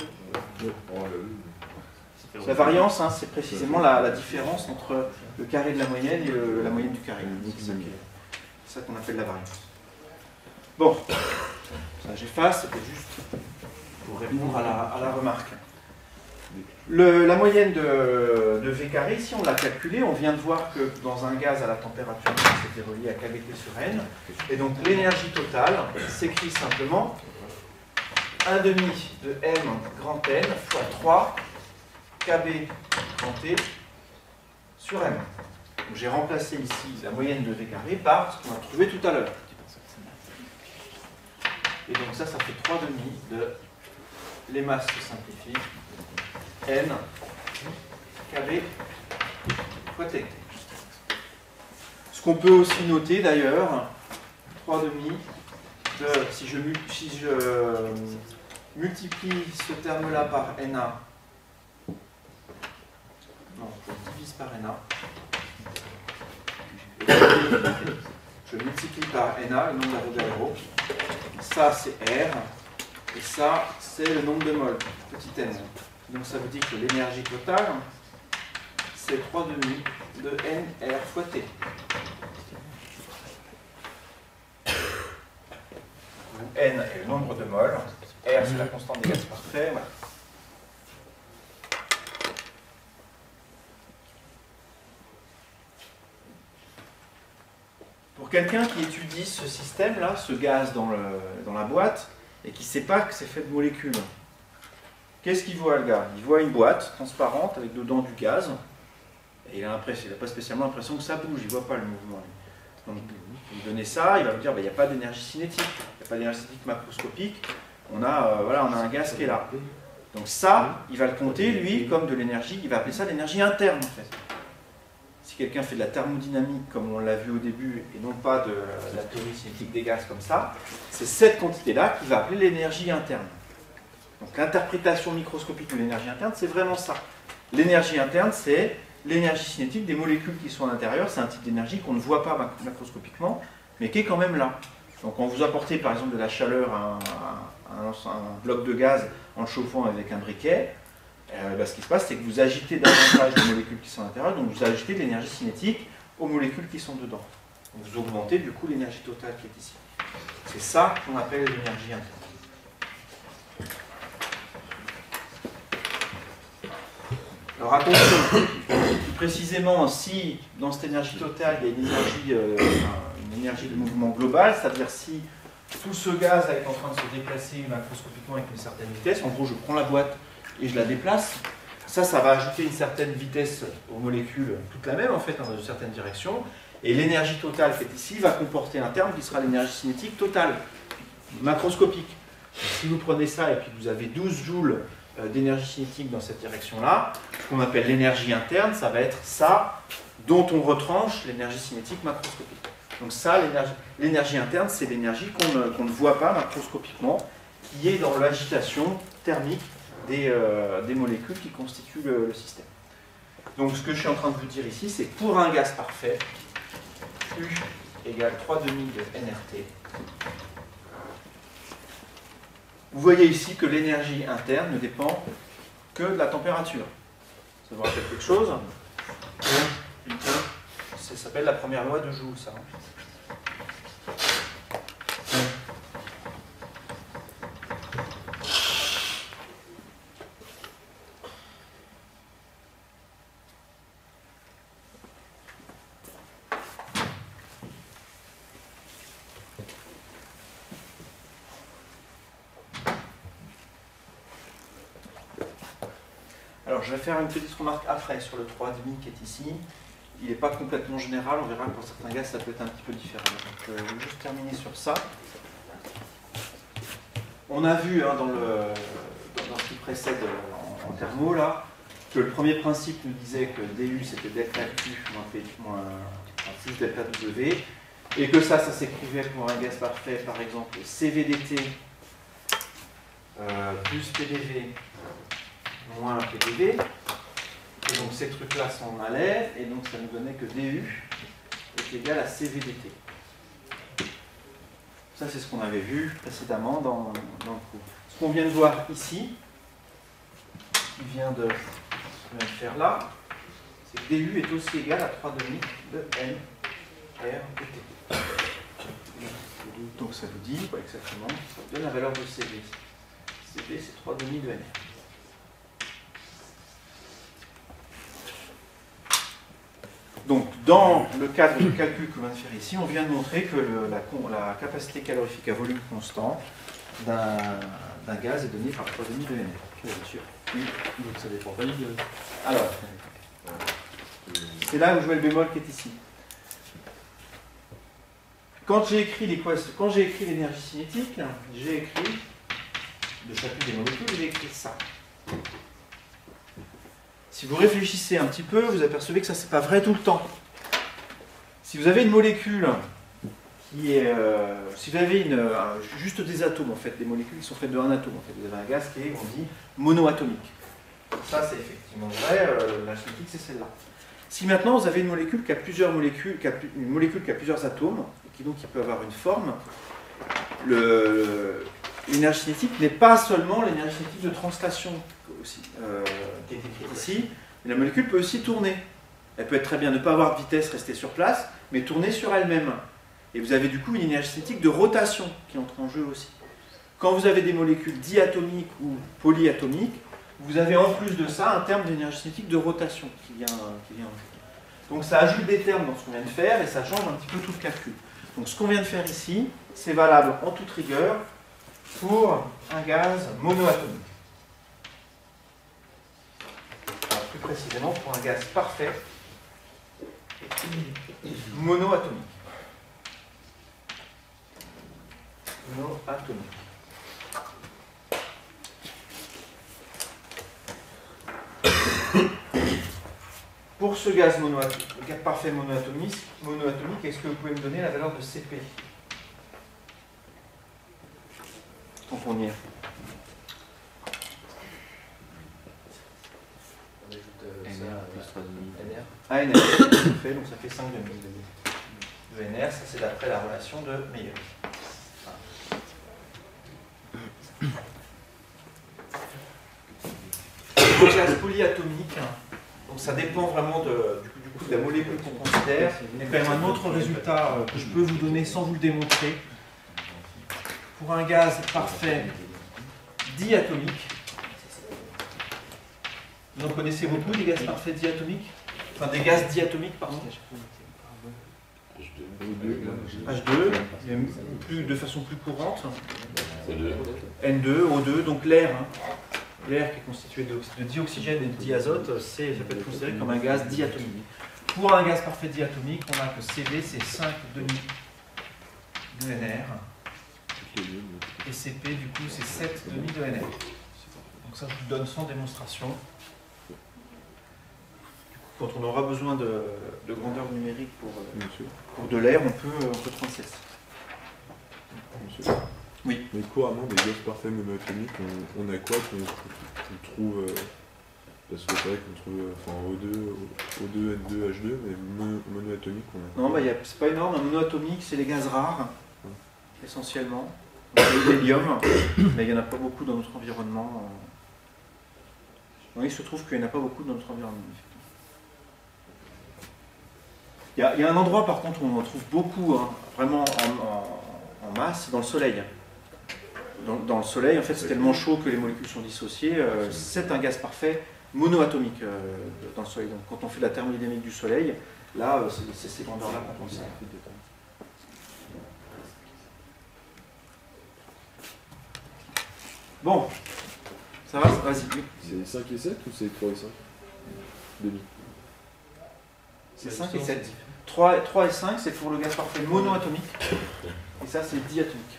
La variance, hein, c'est précisément la différence entre le carré de la moyenne et la moyenne du carré. C'est ça qu'on appelle la variance. Bon, ça j'efface, c'était juste pour répondre à la remarque. La moyenne de V carré, ici on l'a calculé, on vient de voir que dans un gaz à la température c'était relié à kBT sur N, et donc l'énergie totale s'écrit simplement 1/2 de M grand N fois 3 KB grand T sur M. Donc j'ai remplacé ici la moyenne de V carré par ce qu'on a trouvé tout à l'heure. Et donc ça fait 3/2 de, les masses se simplifient, N KB fois T. Ce qu'on peut aussi noter d'ailleurs, 3/2 de, si je multiplie ce terme-là par NA, non, je divise par NA, je multiplie par NA, le nombre d'Avogadro, ça c'est R, et ça c'est le nombre de moles, petit n. Donc ça veut dire que l'énergie totale, c'est 3/2 de NR fois T. Où N est le nombre de moles, R c'est la constante des gaz parfaits, voilà. Pour quelqu'un qui étudie ce système-là, ce gaz dans la boîte, et qui ne sait pas que c'est fait de molécules, qu'est-ce qu'il voit le gars? Il voit une boîte transparente avec dedans du gaz, et il n'a pas spécialement l'impression que ça bouge, il ne voit pas le mouvement. Donc, vous lui donnez ça, il va vous dire il n'y a pas d'énergie cinétique, il n'y a pas d'énergie cinétique macroscopique, on a un gaz qui est là. Donc ça, il va le compter, lui, comme de l'énergie, il va appeler ça l'énergie interne en fait. Si quelqu'un fait de la thermodynamique comme on l'a vu au début, et non pas de la théorie cinétique des gaz comme ça, c'est cette quantité-là qu'il va appeler l'énergie interne. Donc l'interprétation microscopique de l'énergie interne, c'est vraiment ça. L'énergie interne, c'est l'énergie cinétique des molécules qui sont à l'intérieur. C'est un type d'énergie qu'on ne voit pas macroscopiquement, mais qui est quand même là. Donc quand vous apportez par exemple de la chaleur à un bloc de gaz en le chauffant avec un briquet, ce qui se passe, c'est que vous agitez davantage les molécules qui sont à l'intérieur, donc vous ajoutez de l'énergie cinétique aux molécules qui sont dedans. Donc vous augmentez du coup l'énergie totale qui est ici. C'est ça qu'on appelle l'énergie interne. Alors attention, plus précisément, si dans cette énergie totale il y a une énergie de mouvement global, c'est-à-dire si tout ce gaz est en train de se déplacer macroscopiquement avec une certaine vitesse, en gros je prends la boîte et je la déplace, ça va ajouter une certaine vitesse aux molécules, toute la même en fait, dans une certaine direction, et l'énergie totale qui est ici va comporter un terme qui sera l'énergie cinétique totale, macroscopique. Si vous prenez ça et puis vous avez 12 joules d'énergie cinétique dans cette direction-là, ce qu'on appelle l'énergie interne, ça va être ça dont on retranche l'énergie cinétique macroscopique. Donc ça, l'énergie interne, c'est l'énergie qu'on ne voit pas macroscopiquement, qui est dans l'agitation thermique des molécules qui constituent le système. Donc ce que je suis en train de vous dire ici, c'est que pour un gaz parfait, U égale 3,5 de nRT. Vous voyez ici que l'énergie interne ne dépend que de la température. Ça vous rappelle quelque chose? Ça s'appelle la première loi de Joule, ça. Alors, je vais faire une petite remarque après sur le 3,5 qui est ici. Il n'est pas complètement général, on verra que pour certains gaz ça peut être un petit peu différent. Donc, je vais juste terminer sur ça. On a vu dans ce qui précède en thermo là, que le premier principe nous disait que DU c'était delta Q moins P moins 6 delta W, et que ça s'écrivait pour un gaz parfait, par exemple CVDT plus PDV moins PDV. Et donc ces trucs-là s'en allaient, et donc ça nous donnait que DU est égal à CVDT. Ça, c'est ce qu'on avait vu précédemment dans le cours. Ce qu'on vient de voir ici, qui vient de faire là, c'est que DU est aussi égal à 3,5 de N R T. Donc ça vous dit quoi exactement? Ça vous donne la valeur de CV. CV, c'est 3,5 de NR. Donc, dans le cadre du calcul que l'on vient de faire ici, on vient de montrer que la capacité calorifique à volume constant d'un gaz est donnée par 3,5 de NR. Bien sûr. Oui. Donc ça dépend pas du gaz. Alors, c'est là où je mets le bémol qui est ici. Quand j'ai écrit l'énergie cinétique, j'ai écrit, de chacune des molécules, j'ai écrit ça. Si vous réfléchissez un petit peu, vous apercevez que ça, c'est pas vrai tout le temps. Si vous avez une molécule qui est... si vous avez juste des atomes, en fait, des molécules qui sont faites d'un atome, en fait, vous avez un gaz qui est, on dit, monoatomique. Ça, c'est effectivement vrai, la cinétique, c'est celle-là. Si maintenant, vous avez une molécule qui a plusieurs molécules, une molécule qui a plusieurs atomes, et qui peut avoir une forme, l'énergie cinétique n'est pas seulement l'énergie cinétique de translation aussi, qui est écrite ici, mais la molécule peut aussi tourner. Elle peut être très bien ne pas avoir de vitesse, rester sur place, mais tourner sur elle-même. Et vous avez du coup une énergie cinétique de rotation qui entre en jeu aussi. Quand vous avez des molécules diatomiques ou polyatomiques, vous avez en plus de ça un terme d'énergie cinétique de rotation qui vient en jeu. Donc ça ajoute des termes dans ce qu'on vient de faire et ça change un petit peu tout le calcul. Donc ce qu'on vient de faire ici, c'est valable en toute rigueur pour un gaz monoatomique. Alors, plus précisément pour un gaz parfait monoatomique. Monoatomique. Pour ce gaz monoatomique, le gaz parfait monoatomique, est-ce que vous pouvez me donner la valeur de Cp? Tant qu'on y est. On ajoute ça à NR. Ah, NR, fait, donc ça fait 5 de NR, ça c'est d'après la relation de Meyer. Le gaz polyatomique, donc ça dépend vraiment du coup, de la molécule qu'on considère. Il y a quand même un autre résultat que je peux vous donner sans vous le démontrer. Pour un gaz parfait diatomique, vous en connaissez beaucoup des gaz parfaits diatomiques? Enfin des gaz diatomiques, pardon. H2, mais de façon plus courante. N2, O2, donc l'air. L'air qui est constitué de dioxygène et de diazote, ça peut être considéré comme un gaz diatomique. Pour un gaz parfait diatomique, on a que Cv c'est 5,5 de NR. Et Cp du coup c'est 7,5 de NR. Donc ça je vous donne sans démonstration. quand on aura besoin de grandeur numérique Monsieur. pour de l'air, on peut transiter. Monsieur. Oui. Mais couramment, des gaz parfaits monoatomiques, on a quoi qu'on trouve parce que c'est vrai qu'on trouve O2, N2, H2, mais monoatomique, on a. Non, c'est pas énorme. Un monoatomique, c'est les gaz rares, essentiellement. L'hélium, mais il n'y en a pas beaucoup dans notre environnement. Oui, il se trouve qu'il n'y en a pas beaucoup dans notre environnement. Il y a un endroit, par contre, où on en trouve beaucoup, hein, vraiment en masse, dans le Soleil. Dans le Soleil, en fait, c'est tellement chaud que les molécules sont dissociées. C'est un gaz parfait monoatomique dans le Soleil. Donc, quand on fait la thermodynamique du Soleil, là, c'est ces grandeurs-là qu'on pense. Bon, ça va? Vas-y. C'est 5 et 7 ou c'est 3 et 5 demi? C'est 5 et 7. 3 et 5, c'est pour le gaz parfait monoatomique. Et ça, c'est diatomique.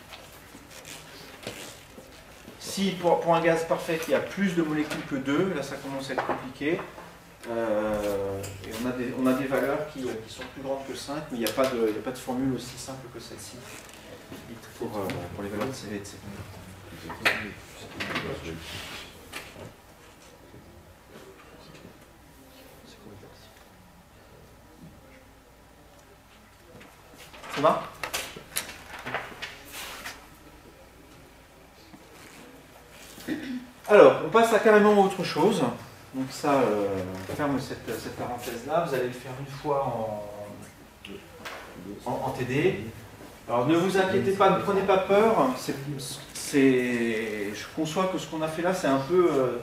Si pour un gaz parfait qui a plus de molécules que 2, là ça commence à être compliqué. Et on a des valeurs qui sont plus grandes que 5, mais il n'y a pas de formule aussi simple que celle-ci pour les valeurs de CV et de CV. Ça va? Alors, on passe à carrément autre chose. Donc ça, on ferme cette parenthèse-là. Vous allez le faire une fois en TD. Alors ne vous inquiétez pas, ne prenez pas peur. Je conçois que ce qu'on a fait là, c'est un peu...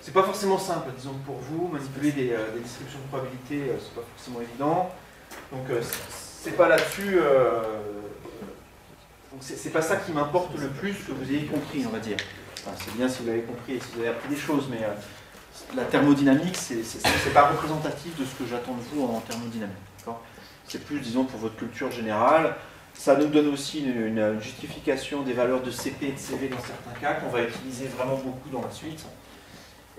c'est pas forcément simple, disons, pour vous. Manipuler des distributions de probabilité, c'est pas forcément évident. Donc c'est pas là-dessus... c'est pas ça qui m'importe le plus que vous ayez compris, on va dire. Enfin, c'est bien si vous l'avez compris et si vous avez appris des choses, mais la thermodynamique, c'est pas représentatif de ce que j'attends de vous en thermodynamique. C'est plus, disons, pour votre culture générale. Ça nous donne aussi une justification des valeurs de CP et de CV dans certains cas, qu'on va utiliser vraiment beaucoup dans la suite.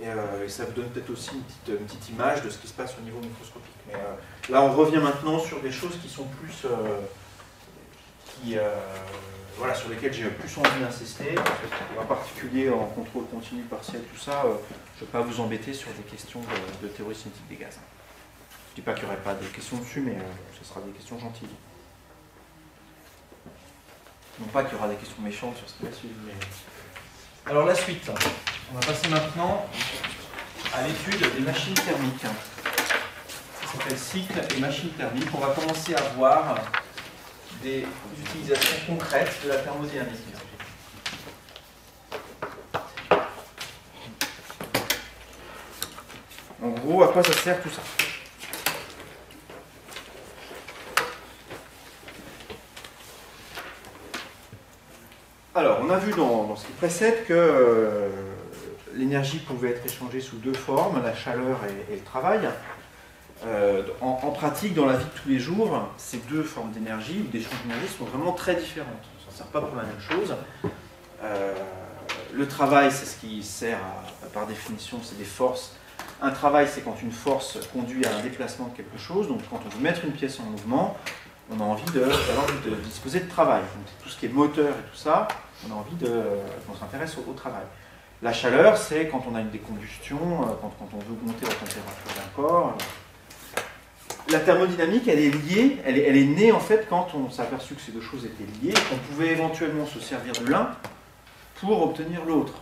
Et ça vous donne peut-être aussi une petite image de ce qui se passe au niveau microscopique. Mais là, on revient maintenant sur des choses qui sont plus... voilà, sur lesquelles j'ai plus envie d'insister, en particulier en contrôle continu, partiel, tout ça, je ne vais pas vous embêter sur des questions de théorie cinétique des gaz. Je ne dis pas qu'il n'y aurait pas de questions dessus, mais ce sera des questions gentilles. Non pas qu'il y aura des questions méchantes sur ce qui va suivre. Mais... Alors la suite, on va passer maintenant à l'étude des machines thermiques. Ça s'appelle cycle et machines thermiques. On va commencer à voir des utilisations concrètes de la thermodynamique. En gros, à quoi ça sert tout ça? Alors, on a vu dans ce qui précède que l'énergie pouvait être échangée sous deux formes, la chaleur et le travail. En pratique, dans la vie de tous les jours, ces deux formes d'énergie ou d'échange d'énergie sont vraiment très différentes. On ne s'en sert pas pour la même chose. Le travail, c'est ce qui sert par définition, c'est des forces. Un travail, c'est quand une force conduit à un déplacement de quelque chose. Donc, quand on veut mettre une pièce en mouvement, on a envie de disposer de travail. Donc, tout ce qui est moteur et tout ça, on a envie qu'on s'intéresse au travail. La chaleur, c'est quand on a une décombustion, quand on veut augmenter la température d'un corps. La thermodynamique, elle est liée, elle est née en fait quand on s'est aperçu que ces deux choses étaient liées, qu'on pouvait éventuellement se servir de l'un pour obtenir l'autre.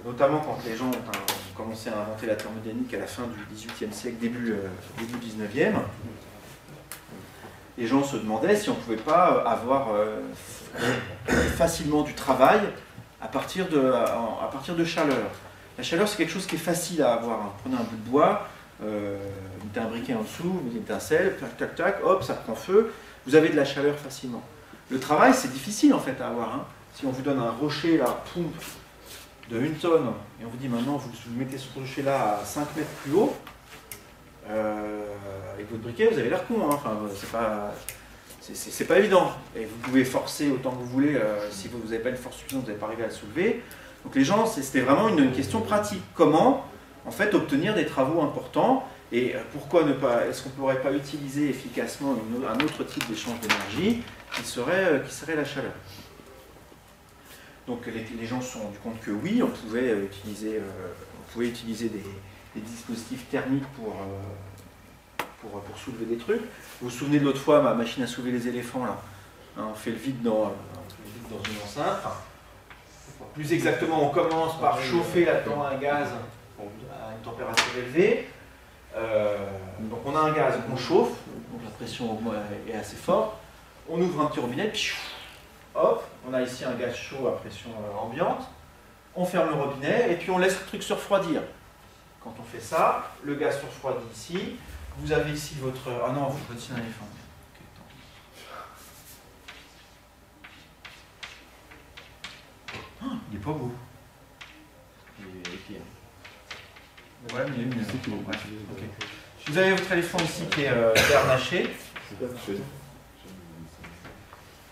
Notamment quand les gens ont commencé à inventer la thermodynamique à la fin du XVIIIe siècle, début XIXe, les gens se demandaient si on ne pouvait pas avoir facilement du travail à partir de chaleur. La chaleur, c'est quelque chose qui est facile à avoir. Prenez un bout de bois, vous mettez un briquet en dessous, vous mettez une étincelle, tac, tac, tac, hop, ça prend feu, vous avez de la chaleur facilement. Le travail, c'est difficile en fait à avoir. Hein. Si on vous donne un rocher, là, poum, de 1 tonne, et on vous dit maintenant, vous mettez ce rocher-là à 5 mètres plus haut, avec votre briquet, vous avez l'air con, hein. Enfin, c'est pas évident. Et vous pouvez forcer autant que vous voulez, si vous n'avez pas une force suffisante, vous n'allez pas arriver à le soulever. Donc les gens, c'était vraiment une question pratique. Comment en fait, obtenir des travaux importants. Et pourquoi ne pas, est-ce qu'on ne pourrait pas utiliser efficacement un autre type d'échange d'énergie qui serait la chaleur? Donc les gens se sont rendus compte que oui, on pouvait utiliser des dispositifs thermiques pour soulever des trucs. Vous vous souvenez de l'autre fois, ma machine à soulever les éléphants, là, hein, on fait le vide dans une enceinte. Plus exactement, on commence par chauffer là-dedans un gaz à une température élevée. Donc on a un gaz qu'on chauffe, donc la pression est assez forte. On ouvre un petit robinet, puis hop, on a ici un gaz chaud à pression ambiante. On ferme le robinet et puis on laisse le truc se refroidir. Quand on fait ça, le gaz se refroidit ici. Vous avez ici votre... Ah non, vous faites ici un éléphant. Il n'est pas beau. Ouais, mais il est mieux. Bon, bref. Okay. Vous avez votre éléphant ici qui est harnaché.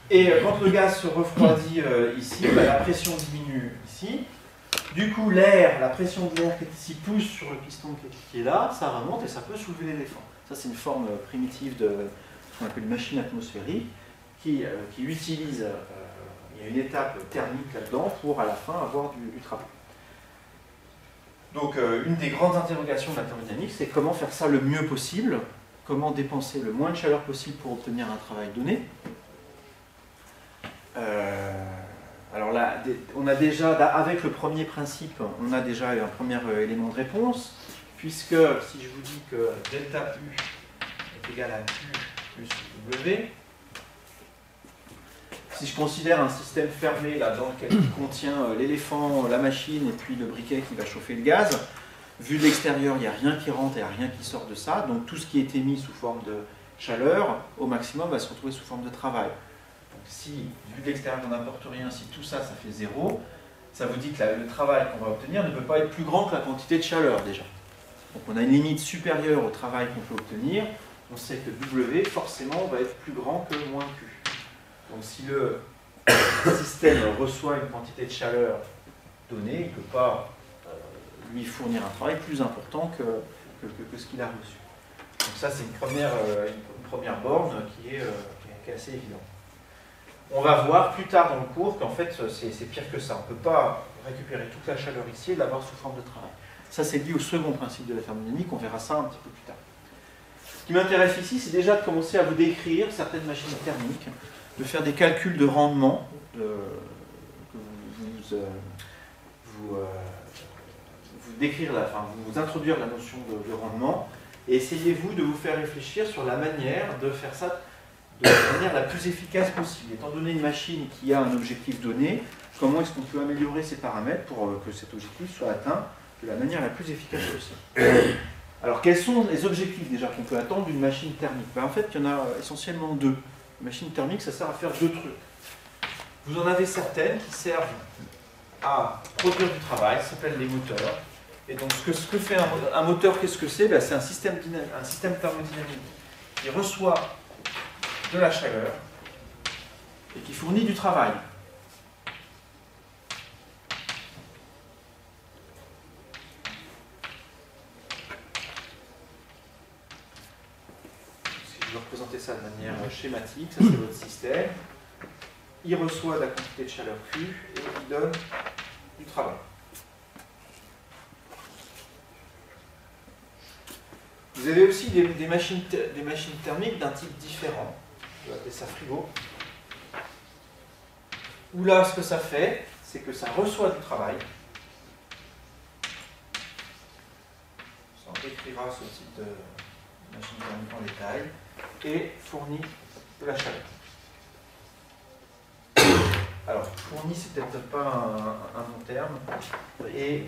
Et quand le gaz se refroidit ici, la pression diminue ici. Du coup, l'air, la pression de l'air qui est ici pousse sur le piston qui est là, ça remonte et ça peut soulever l'éléphant. Ça, c'est une forme primitive de ce qu'on appelle une machine atmosphérique qui utilise, il y a une étape thermique là-dedans pour à la fin avoir du travail. Donc, une des grandes interrogations de la thermodynamique, c'est comment faire ça le mieux possible, comment dépenser le moins de chaleur possible pour obtenir un travail donné. Alors là, on a déjà, avec le premier principe, on a déjà un premier élément de réponse, puisque si je vous dis que delta U est égal à Q plus W, si je considère un système fermé là, dans lequel il contient l'éléphant, la machine et puis le briquet qui va chauffer le gaz, vu de l'extérieur, il n'y a rien qui rentre et il n'y a rien qui sort de ça, donc tout ce qui est émis sous forme de chaleur, au maximum, va se retrouver sous forme de travail. Si, vu de l'extérieur, on n'apporte rien, si tout ça, ça fait 0, ça vous dit que le travail qu'on va obtenir ne peut pas être plus grand que la quantité de chaleur, déjà. Donc on a une limite supérieure au travail qu'on peut obtenir. On sait que W, forcément, va être plus grand que moins Q. Donc si le système reçoit une quantité de chaleur donnée, il ne peut pas lui fournir un travail plus important que ce qu'il a reçu. Donc ça, c'est une première borne qui est assez évidente. On va voir plus tard dans le cours qu'en fait c'est pire que ça. On ne peut pas récupérer toute la chaleur ici et l'avoir sous forme de travail. Ça c'est lié au second principe de la thermodynamique, on verra ça un petit peu plus tard. Ce qui m'intéresse ici, c'est déjà de commencer à vous décrire certaines machines thermiques, de faire des calculs de rendement, vous introduire la notion de rendement, et essayez-vous de vous faire réfléchir sur la manière de faire ça de la manière la plus efficace possible. Étant donné une machine qui a un objectif donné, comment est-ce qu'on peut améliorer ces paramètres pour que cet objectif soit atteint de la manière la plus efficace possible. Alors, quels sont les objectifs déjà qu'on peut attendre d'une machine thermique? En fait, il y en a essentiellement deux. Une machine thermique, ça sert à faire deux trucs. Vous en avez certaines qui servent à produire du travail, ça s'appelle les moteurs. Et donc, ce que fait un moteur, qu'est-ce que c'est? C'est un système thermodynamique qui reçoit de la chaleur et qui fournit du travail. Si je veux représenter ça de manière schématique, ça c'est votre système. Il reçoit de la quantité de chaleur Q et il donne du travail. Vous avez aussi des machines thermiques d'un type différent. Je vais appeler ça frigo. Où là, ce que ça fait, c'est que ça reçoit du travail. On décrira ce type de machine thermique en détail. Et fournit de la chaleur. Alors, fournit, c'est peut-être pas un bon terme. Et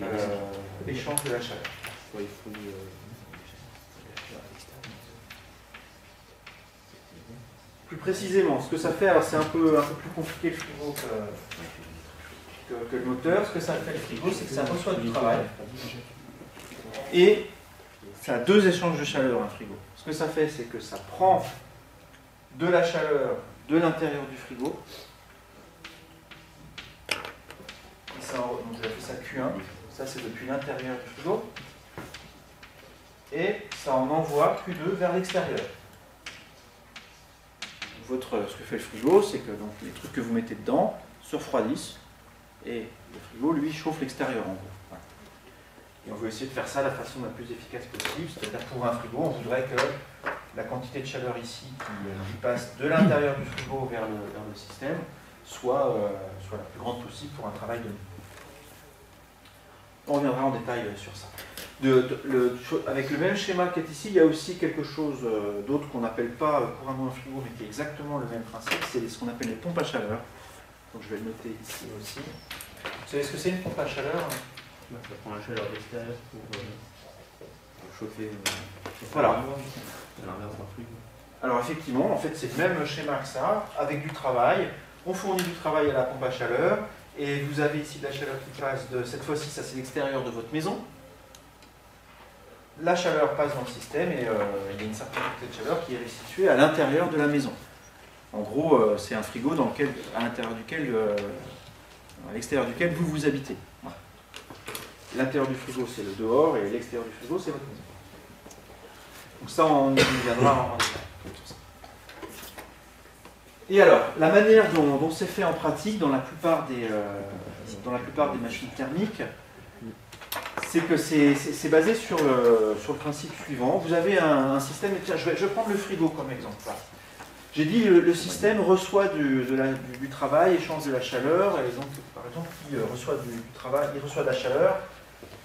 échange de la chaleur. Plus précisément, ce que ça fait, alors c'est un peu plus compliqué le frigo que le moteur. Ce que ça fait le frigo, c'est que ça reçoit du travail. Et ça a deux échanges de chaleur, un frigo. Ce que ça fait, c'est que ça prend de la chaleur de l'intérieur du frigo. Et ça, donc je vais appeler ça Q1. Ça, c'est depuis l'intérieur du frigo. et ça en envoie Q2 vers l'extérieur. Ce que fait le frigo, c'est que donc, les trucs que vous mettez dedans se refroidissent et le frigo, lui, chauffe l'extérieur en gros. Voilà. Et on veut essayer de faire ça de la façon la plus efficace possible, c'est-à-dire pour un frigo, on voudrait que la quantité de chaleur ici qui passe de l'intérieur du frigo vers le système soit la plus grande possible pour un travail de nuit. On reviendra en détail sur ça. Avec le même schéma qui est ici, il y a aussi quelque chose d'autre qu'on n'appelle pas couramment un frigo, mais qui est exactement le même principe, c'est ce qu'on appelle les pompes à chaleur. Donc je vais le noter ici aussi. Vous savez ce que c'est une pompe à chaleur? Ça prend la chaleur extérieure pour chauffer. Voilà. À l'inverse d'un frigo. Alors effectivement, en fait, c'est le même schéma que ça, avec du travail. On fournit du travail à la pompe à chaleur, et vous avez ici de la chaleur qui passe de, cette fois-ci, ça c'est l'extérieur de votre maison. La chaleur passe dans le système, et il y a une certaine quantité de chaleur qui est restituée à l'intérieur de la maison. En gros, c'est un frigo dans lequel, à l'extérieur duquel vous habitez. Voilà. L'intérieur du frigo, c'est le dehors, et l'extérieur du frigo, c'est votre maison. Donc ça, on y reviendra en détail. Et alors, la manière dont c'est fait en pratique dans la plupart des machines thermiques, c'est que c'est basé sur le principe suivant. Vous avez un système, et tiens, je vais prendre le frigo comme exemple. Là. J'ai dit le système reçoit du travail, échange de la chaleur, et donc, par exemple, il reçoit du travail, il reçoit de la chaleur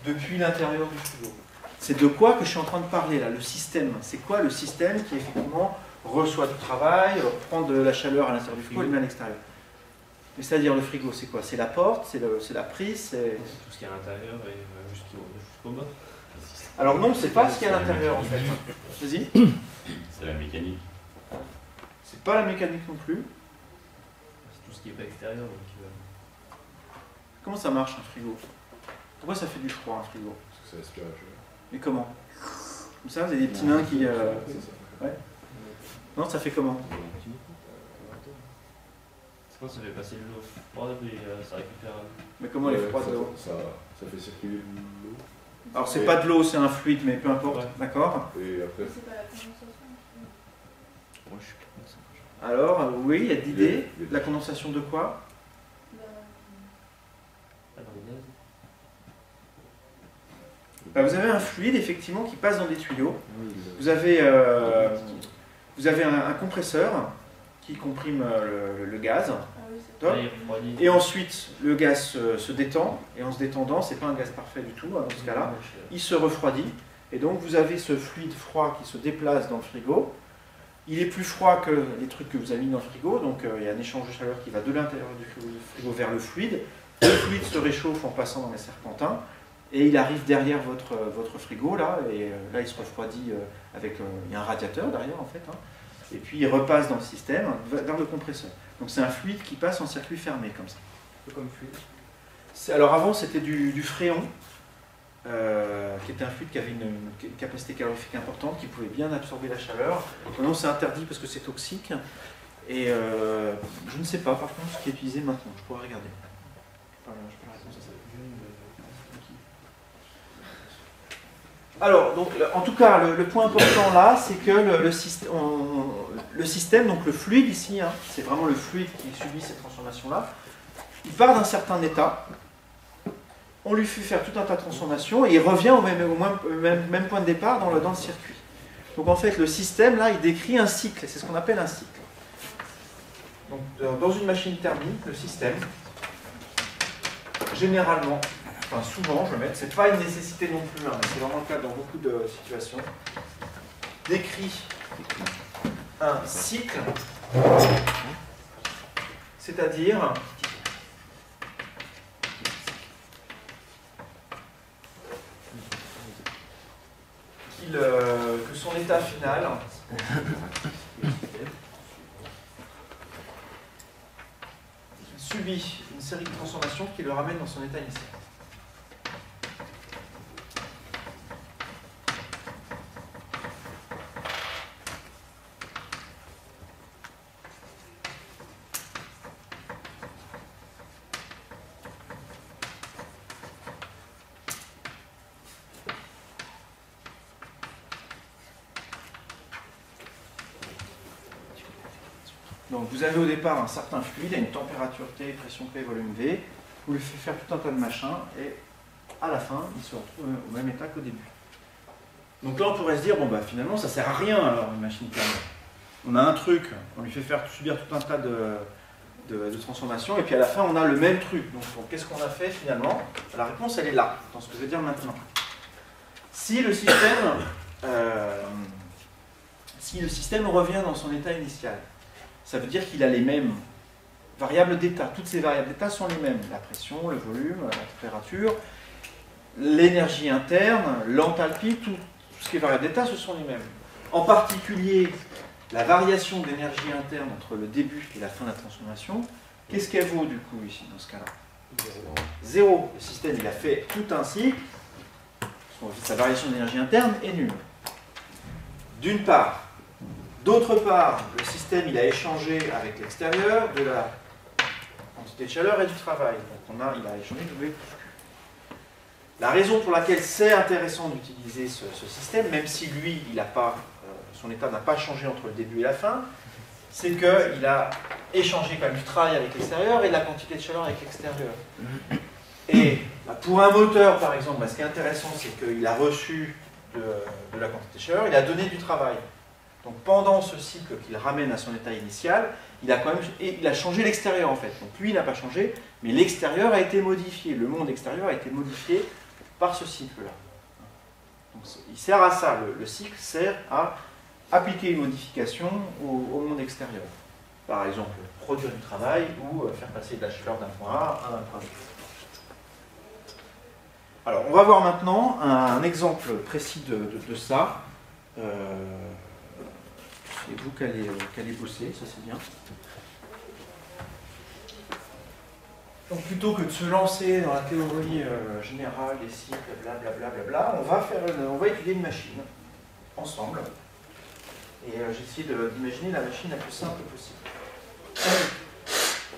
depuis l'intérieur du frigo. C'est de quoi que je suis en train de parler là, le système. C'est quoi le système qui effectivement reçoit du travail, prend de la chaleur à l'intérieur du frigo et le met à l'extérieur? Mais c'est-à-dire le frigo, c'est quoi? C'est la porte, c'est la prise, c'est... Tout ce qui est à l'intérieur et jusqu'au bas. Alors non, c'est pas ce qu'il y a à l'intérieur en fait. Vas-y. C'est la mécanique. C'est pas la mécanique non plus. C'est tout ce qui est pas extérieur. Donc, Comment ça marche un frigo? Pourquoi ça fait du froid un frigo? Parce que ça aspire la chaleur. Mais comment? Comme ça, vous avez des petits nains qui... C'est ça. Ouais. Non, ça fait comment? ça fait passer de l'eau froide et ça récupère. Mais comment elle est froide l'eau? Ça fait circuler l'eau. Alors c'est pas de l'eau, c'est un fluide, mais peu importe, Ouais. d'accord? Et après, C'est pas la condensation. Moi je suis pas ça. Alors, oui, il y a d'idées. La condensation de quoi? Pas dans les gaz. Bah, vous avez un fluide, effectivement, qui passe dans des tuyaux. Vous avez un compresseur qui comprime le gaz. Ah oui, c'est Top. Là, il refroidit. Et ensuite, le gaz se détend. Et en se détendant, c'est pas un gaz parfait du tout, hein, dans ce cas-là. Il se refroidit. Et donc, vous avez ce fluide froid qui se déplace dans le frigo. Il est plus froid que les trucs que vous avez mis dans le frigo. Donc, il y a un échange de chaleur qui va de l'intérieur du frigo vers le fluide. Le fluide se réchauffe en passant dans les serpentins. Et il arrive derrière votre frigo, là. Et là, il se refroidit avec... il y a un radiateur derrière, en fait. Hein. Et puis, il repasse dans le système vers le compresseur. Donc, c'est un fluide qui passe en circuit fermé, comme ça. Un peu comme fluide. Alors avant c'était du fréon, qui était un fluide qui avait une capacité calorifique importante, qui pouvait bien absorber la chaleur. Maintenant c'est interdit parce que c'est toxique. Et je ne sais pas par contre ce qui est utilisé maintenant, je pourrais regarder. Je peux la réponse à ça. Alors, donc, en tout cas, le point important là, c'est que le système, donc le fluide ici, hein, c'est vraiment le fluide qui subit cette transformation-là, il part d'un certain état, on lui fait faire tout un tas de transformations et il revient au même point de départ dans le circuit. Donc en fait, le système, là, il décrit un cycle, c'est ce qu'on appelle un cycle. Donc dans une machine thermique, le système, généralement, enfin souvent, je vais mettre, c'est pas une nécessité non plus, hein, mais c'est vraiment le cas dans beaucoup de situations, décrit un cycle, c'est-à-dire que son état final subit une série de transformations qui le ramènent dans son état initial. Donc vous avez au départ un certain fluide, à une température T, pression P, volume V, vous lui faites faire tout un tas de machins, et à la fin, il se retrouve au même état qu'au début. Donc là, on pourrait se dire, bon bah finalement, ça sert à rien alors une machine thermale. On a un truc, on lui fait faire subir tout un tas de transformations, et puis à la fin, on a le même truc. Donc qu'est-ce qu'on a fait finalement? La réponse, elle est là, dans ce que je vais dire maintenant. Si le système revient dans son état initial, ça veut dire qu'il a les mêmes variables d'état. Toutes ces variables d'état sont les mêmes. La pression, le volume, la température, l'énergie interne, l'enthalpie, tout ce qui est variable d'état, ce sont les mêmes. En particulier, la variation d'énergie interne entre le début et la fin de la transformation, qu'est-ce qu'elle vaut du coup ici, dans ce cas-là? Zéro. Le système, il a fait tout un cycle, sa variation d'énergie interne est nulle. D'une part. D'autre part, le système, il a échangé avec l'extérieur de la quantité de chaleur et du travail. Donc il a échangé W plus Q. La raison pour laquelle c'est intéressant d'utiliser ce système, même si lui, son état n'a pas changé entre le début et la fin, c'est qu'il a échangé quand même du travail avec l'extérieur et de la quantité de chaleur avec l'extérieur. Et pour un moteur, par exemple, ce qui est intéressant, c'est qu'il a reçu de la quantité de chaleur, il a donné du travail. Donc pendant ce cycle qu'il ramène à son état initial, il a changé l'extérieur en fait. Donc lui, il n'a pas changé, mais l'extérieur a été modifié. Le monde extérieur a été modifié par ce cycle-là. Donc il sert à ça. Le cycle sert à appliquer une modification au monde extérieur. Par exemple, produire du travail ou faire passer de la chaleur d'un point A à un point B. Alors, on va voir maintenant un exemple précis de ça. C'est vous qui allez bosser, ça c'est bien. Donc plutôt que de se lancer dans la théorie générale des cycles, blablabla, on va étudier une machine ensemble. Et j'ai essayé d'imaginer la machine la plus simple possible.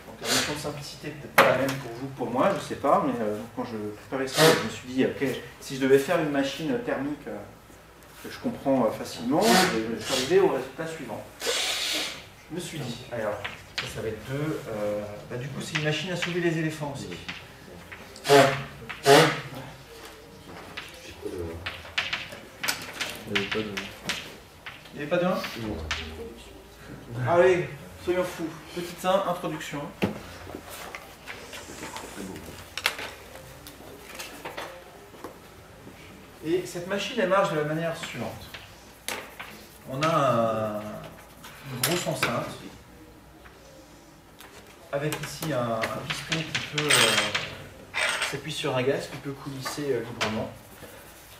Donc la notion de simplicité n'est peut-être pas la même pour vous que pour moi, je ne sais pas, mais quand je préparais ça, je me suis dit, ok, si je devais faire une machine thermique que je comprends facilement, je suis arrivé au résultat suivant. Je me suis dit, alors, ça va être du coup, c'est une machine à soulever les éléphants aussi. Il n'y avait pas de 1 Allez, soyons fous. Petite 1, introduction. Et cette machine, elle marche de la manière suivante. On a une grosse enceinte, avec ici un piston qui peut s'appuyer sur un gaz, qui peut coulisser librement.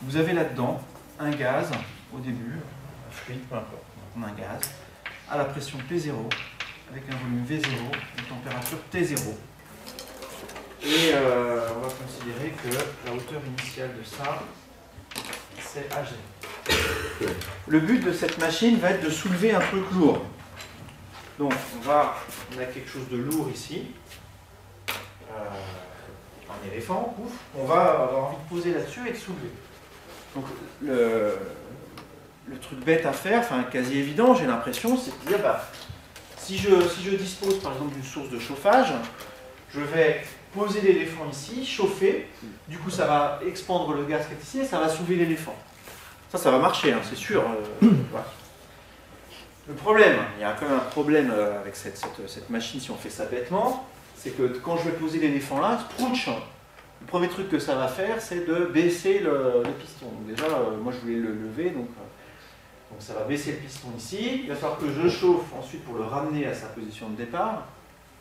Vous avez là-dedans un gaz au début, un fluide, peu importe, on a un gaz, à la pression P0, avec un volume V0, une température T0. Et on va considérer que la hauteur initiale de ça, c'est AG. Le but de cette machine va être de soulever un truc lourd. Donc on a quelque chose de lourd ici, un éléphant, ouf, on va avoir envie de poser là-dessus et de soulever. Donc le truc bête à faire, enfin quasi évident, j'ai l'impression, c'est de dire, si je dispose par exemple d'une source de chauffage, je vais poser l'éléphant ici, chauffer, du coup ça va expandre le gaz qui est ici et ça va soulever l'éléphant. Ça va marcher, hein, c'est sûr. Voilà. Le problème, il y a quand même un problème avec cette machine si on fait ça bêtement, c'est que quand je vais poser l'éléphant là, prouch, le premier truc que ça va faire, c'est de baisser le piston. Donc déjà, moi je voulais le lever, donc ça va baisser le piston ici. Il va falloir que je chauffe ensuite pour le ramener à sa position de départ,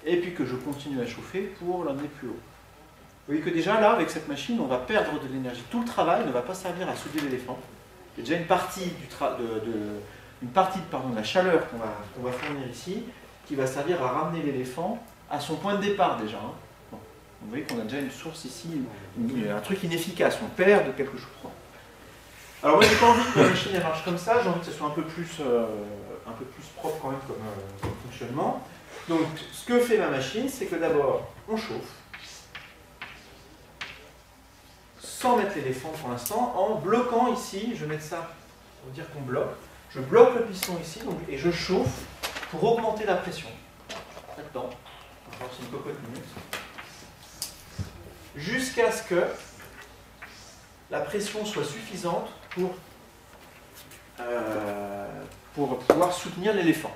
et puis que je continue à chauffer pour l'amener plus haut. Vous voyez que déjà là, avec cette machine, on va perdre de l'énergie. Tout le travail ne va pas servir à soulever l'éléphant. Il y a déjà une partie de la chaleur qu'on va fournir ici, qui va servir à ramener l'éléphant à son point de départ déjà. Hein. Bon. Vous voyez qu'on a déjà une source ici, un truc inefficace, on perd de quelque chose. Alors moi j'ai pas envie que la machine elle marche comme ça, j'ai envie que ce soit un peu plus propre quand même comme fonctionnement. Donc ce que fait ma machine, c'est que d'abord on chauffe, sans mettre l'éléphant pour l'instant, en bloquant ici, je vais mettre ça, ça veut dire qu'on bloque, je bloque le piston ici donc, et je chauffe pour augmenter la pression. là-dedans, encore c'est une cocotte minute, jusqu'à ce que la pression soit suffisante pour pouvoir soutenir l'éléphant.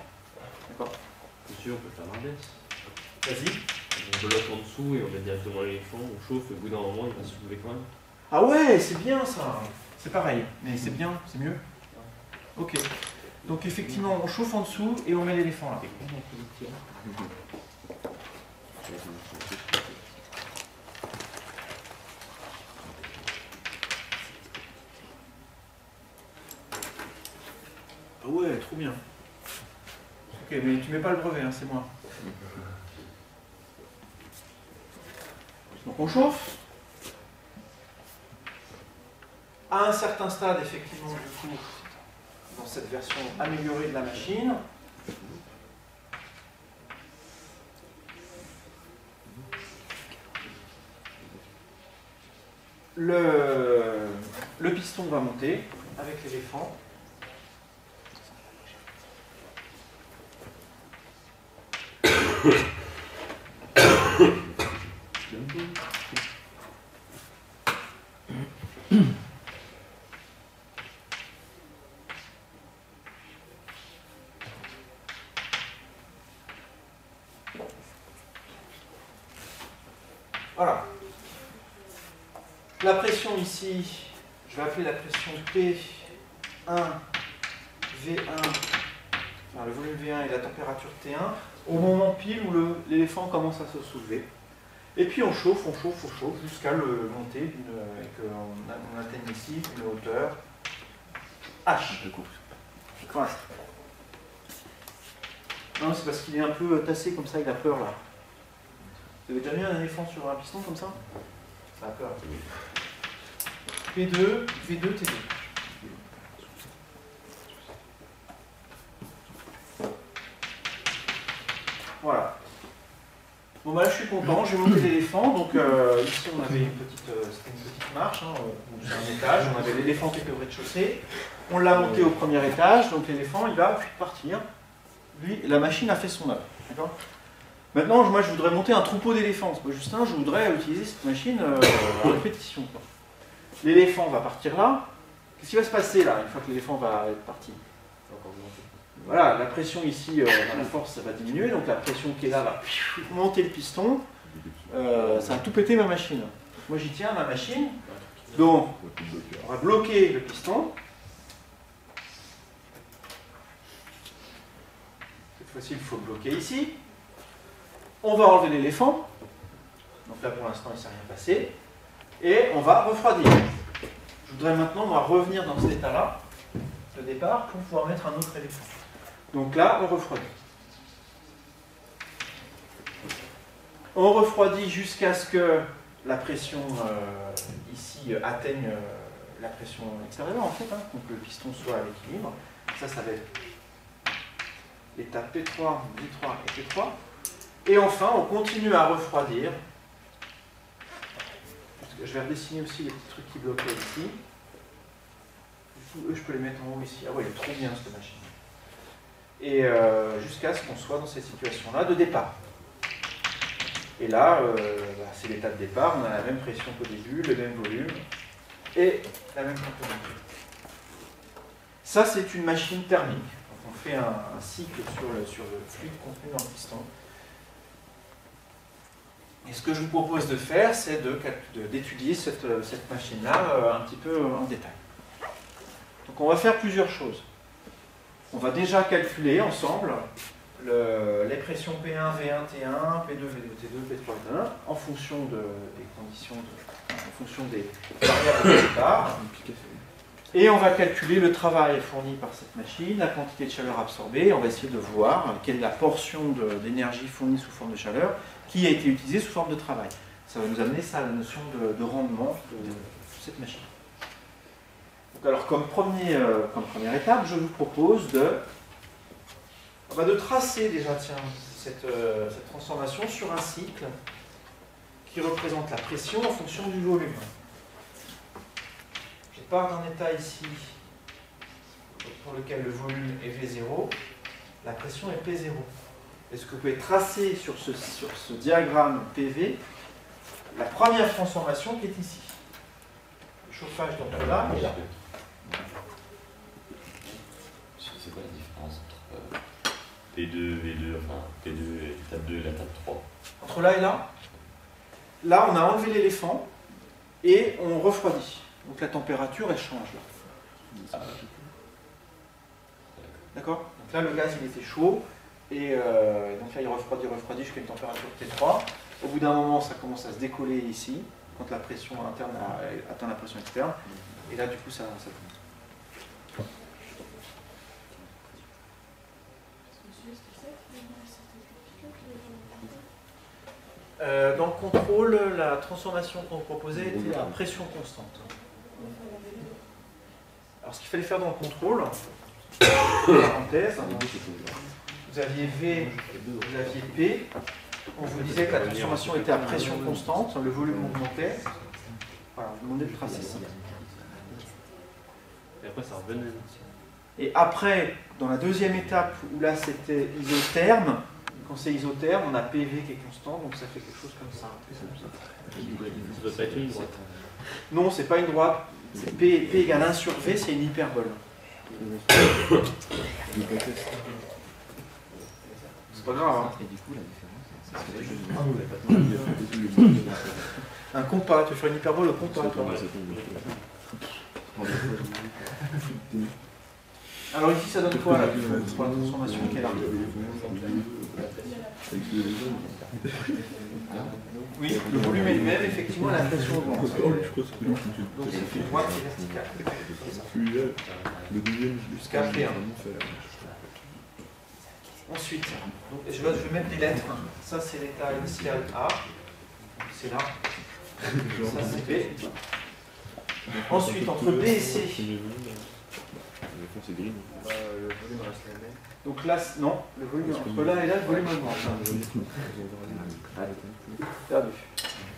D'accord? Monsieur, on peut faire l'inverse. Vas-y. On bloque en dessous et on met directement l'éléphant, on chauffe et au bout d'un moment il va se soulever quand même. Ah ouais, c'est bien ça. C'est pareil, mais c'est bien, c'est mieux. Ok. Donc effectivement, on chauffe en dessous et on met l'éléphant là. Ah ouais, trop bien. Ok, mais tu mets pas le brevet, hein, c'est moi. Donc on chauffe. À un certain stade, effectivement, du coup, dans cette version améliorée de la machine, le piston va monter avec l'éléphant. Voilà. La pression ici, je vais appeler la pression P1, V1, enfin le volume V1 et la température T1, au moment pile où l'éléphant commence à se soulever. Et puis on chauffe jusqu'à le monter et qu'on atteigne ici une hauteur H. Voilà. Non, c'est parce qu'il est un peu tassé comme ça, il a peur là. Vous avez déjà mis un éléphant sur un piston comme ça? Ça a peur. P2, V2, T2. Voilà. Bon bah là je suis content, j'ai monté l'éléphant. Donc ici on avait c'était une petite marche, hein, c'est un étage, on avait l'éléphant qui était au rez-de-chaussée. On l'a monté au premier étage, donc l'éléphant il va partir. Lui, la machine a fait son œuvre. D'accord ? Maintenant, moi, je voudrais monter un troupeau d'éléphants. Moi, Justin, je voudrais utiliser cette machine en répétition. L'éléphant va partir là. Qu'est-ce qui va se passer là, une fois que l'éléphant va être parti? Voilà, la pression ici, la force, ça va diminuer. Donc la pression qui est là va monter le piston. Ça va tout péter ma machine. Moi, j'y tiens, ma machine. Donc, on va bloquer le piston. Cette fois-ci, il faut bloquer ici. On va enlever l'éléphant. Donc là, pour l'instant, il ne s'est rien passé. Et on va refroidir. Je voudrais maintenant, on va revenir dans cet état-là, de départ, pour pouvoir mettre un autre éléphant. Donc là, on refroidit. On refroidit jusqu'à ce que la pression ici atteigne la pression extérieure, en fait, hein, pour que le piston soit à l'équilibre. Ça va être l'étape P3, V3 et P3. Et enfin, on continue à refroidir. Je vais redessiner aussi les petits trucs qui bloquaient ici. Du coup, eux, je peux les mettre en haut ici. Ah ouais, elle est trop bien cette machine. Et jusqu'à ce qu'on soit dans cette situation-là de départ. Et là, c'est l'état de départ. On a la même pression qu'au début, le même volume et la même température. Ça, c'est une machine thermique. Donc, on fait un cycle sur le fluide contenu dans le piston. Et ce que je vous propose de faire, c'est d'étudier cette machine-là un petit peu en détail. Donc on va faire plusieurs choses. On va déjà calculer ensemble les pressions P1, V1, T1, P2, V2, T2, P3, T1, en fonction des conditions, en fonction des variables de départ. Et on va calculer le travail fourni par cette machine, la quantité de chaleur absorbée. On va essayer de voir quelle est la portion d'énergie fournie sous forme de chaleur qui a été utilisée sous forme de travail. Ça va nous amener ça à la notion de rendement de cette machine. Donc alors comme première étape, je vous propose de tracer déjà cette transformation sur un cycle qui représente la pression en fonction du volume. Je pars d'un état ici pour lequel le volume est V0, la pression est P0. est-ce que vous pouvez tracer sur ce diagramme PV la première transformation qui est ici? Le chauffage donc là et là. C'est quoi la différence entre P2, V2, enfin P2 et l'étape 2 et l'étape 3? Entre là et là, là on a enlevé l'éléphant et on refroidit. Donc la température elle change là. D'accord? Donc là le gaz il était chaud et donc là il refroidit jusqu'à une température T3. Au bout d'un moment ça commence à se décoller ici quand la pression interne atteint la pression externe et là du coup ça tombe. Dans le contrôle, la transformation qu'on proposait était à pression constante. Alors ce qu'il fallait faire dans le contrôle, parenthèse, vous aviez V, vous aviez P, on vous disait que la transformation était à pression constante, le volume augmentait. Voilà, on vous demandait de tracer ça. Et après, ça revenait. Et après, dans la deuxième étape, où là c'était isotherme, quand c'est isotherme, on a PV qui est constant, donc ça fait quelque chose comme ça. Ça ne doit pas être une droite. Non, c'est pas une droite. C'est P égale 1 sur V, c'est une hyperbole. C'est pas grave, hein. Un compas, tu veux faire une hyperbole au compas, toi. Alors ici, ça donne quoi là, pour la transformation qui est là? Oui, le volume est le même, effectivement, la pression augmente. Donc c'est une droite qui est verticale. Jusqu'à P1. Ensuite, donc, je vais mettre des lettres. Ça, c'est l'état initial A. C'est là. Ça, c'est B. Ensuite, entre B et C. Le volume reste le même. Donc là, non, le volume entre là et là, le volume augmente. Perdu.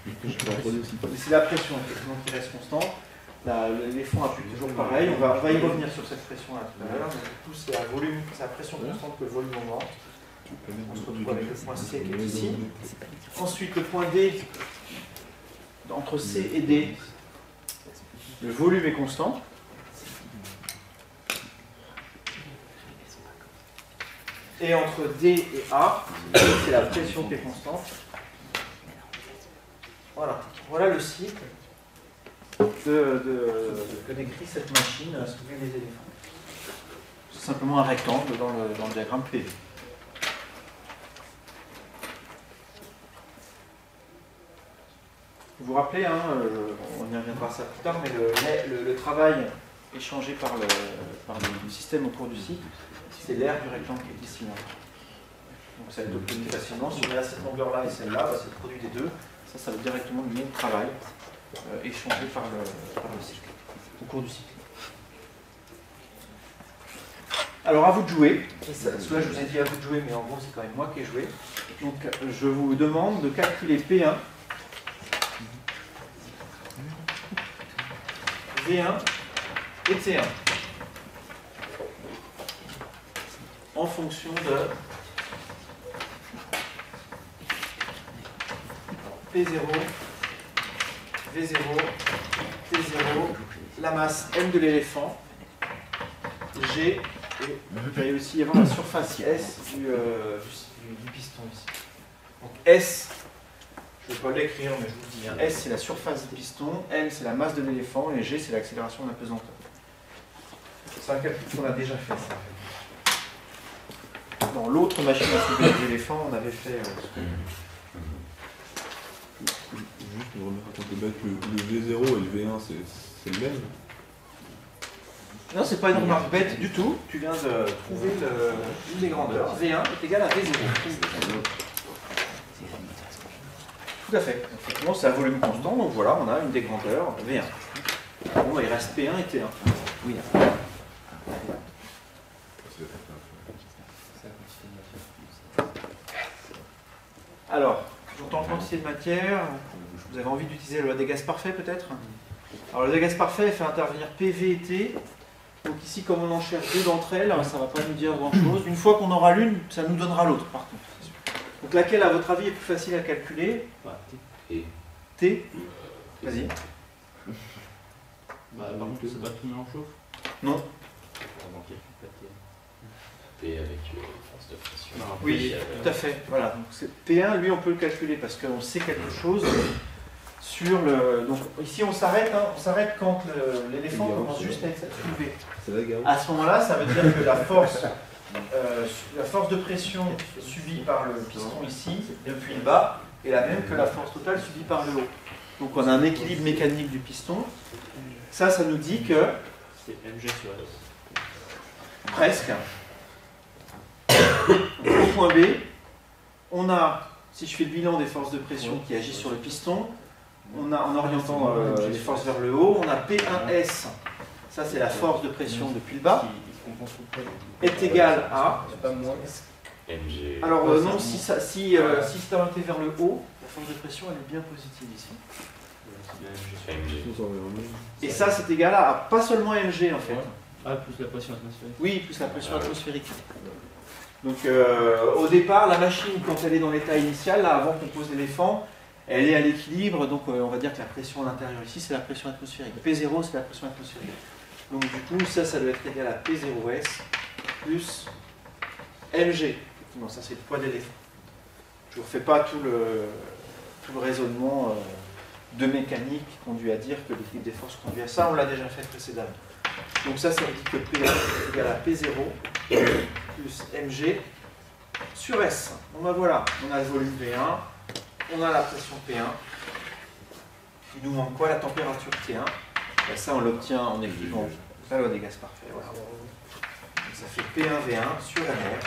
Mais c'est la pression effectivement qui reste constante. L'éléphant appuie toujours pareil. On va y revenir sur cette pression-là tout à l'heure. Donc, tout c'est la pression constante que le volume augmente. On se retrouve avec le point C qui est ici. Ensuite, le point D, entre C et D, le volume est constant. Et entre D et A, c'est la pression qui est constante. Voilà, voilà le cycle que décrit cette machine à soulever les éléphants. C'est simplement un rectangle dans le diagramme PV. Vous vous rappelez, hein, on y reviendra ça plus tard, mais le travail échangé par le système au cours du cycle, c'est l'air du rectangle qui est ici. Donc ça va être obtenu facilement. Si on a cette longueur-là et celle-là, c'est le produit des deux. Ça veut directement le même travail échangé par le cycle, au cours du cycle. Alors à vous de jouer. Là je vous ai dit à vous de jouer, mais en gros c'est quand même moi qui ai joué. Donc je vous demande de calculer P1, V1 et T1. En fonction de P0, V0, T0, la masse M de l'éléphant, G, et il va y aussi y avoir la surface S du piston ici. Donc S, je ne vais pas l'écrire, mais je vous le dis, hein. S c'est la surface du piston, M c'est la masse de l'éléphant, et G c'est l'accélération de la pesanteur. C'est un calcul qu'on a déjà fait, ça. Dans l'autre machine à soulever les éléphants, on avait fait... Juste pour remettre en compte le V0 et le V1, c'est le même. Non, c'est pas une remarque bête du tout. Tu viens de trouver une des grandeurs. V1 est égal à V0. Tout à fait. Effectivement, c'est un volume constant, donc voilà, on a une des grandeurs, V1. Bon, bah, il reste P1 et T1. Oui. Alors, j'entends quantité de matière. Vous avez envie d'utiliser la loi des gaz parfaits peut-être? Alors, la loi des gaz parfaits fait intervenir PV et T. Donc ici, comme on en cherche deux d'entre elles, ça ne va pas nous dire grand-chose. Une fois qu'on aura l'une, ça nous donnera l'autre, par contre. C'est Donc laquelle, à votre avis, est plus facile à calculer? Et T. Vas-y. Bah, par contre, c'est pas tout le en chauffe. Non. P avec force de pression. Oui, tout à fait. Voilà. Donc, P1, lui, on peut le calculer parce qu'on sait quelque chose sur le. Donc ici, on s'arrête. Hein, on s'arrête quand l'éléphant commence juste à être soulevé. À ce moment-là, ça veut dire que la force de pression subie par le piston ici, depuis le bas, est la même que la force totale subie par le haut. Donc on a un équilibre mécanique du piston. Ça nous dit que... C'est mg sur S. Presque. Au point B, on a, si je fais le bilan des forces de pression qui agissent sur le piston, on a, en orientant les forces vers le haut, on a P1S, ça c'est la force de pression depuis le bas, est égal à... MG. Alors non, si c'est orienté vers le haut, la force de pression elle est bien positive ici. MG. Et ça c'est égal à pas seulement mg en fait. Ah, plus la pression atmosphérique. Oui, plus la pression atmosphérique. Donc au départ, la machine, quand elle est dans l'état initial, là, avant qu'on pose l'éléphant, elle est à l'équilibre, donc on va dire que la pression à l'intérieur ici, c'est la pression atmosphérique. P0, c'est la pression atmosphérique. Donc du coup, ça doit être égal à P0S plus mg. Effectivement, ça c'est le poids d'éléphant. Je ne vous refais pas tout le raisonnement de mécanique qui conduit à dire que l'équilibre des forces conduit à ça, on l'a déjà fait précédemment. Donc ça veut dire que P1 est égal à P0 plus mg sur S. Bon ben voilà, on a le volume P1, on a la pression P1. Il nous manque quoi? La température T1. Ben ça on l'obtient en écrivant la loi des gaz parfaits. Voilà. Donc ça fait P1V1 sur NR.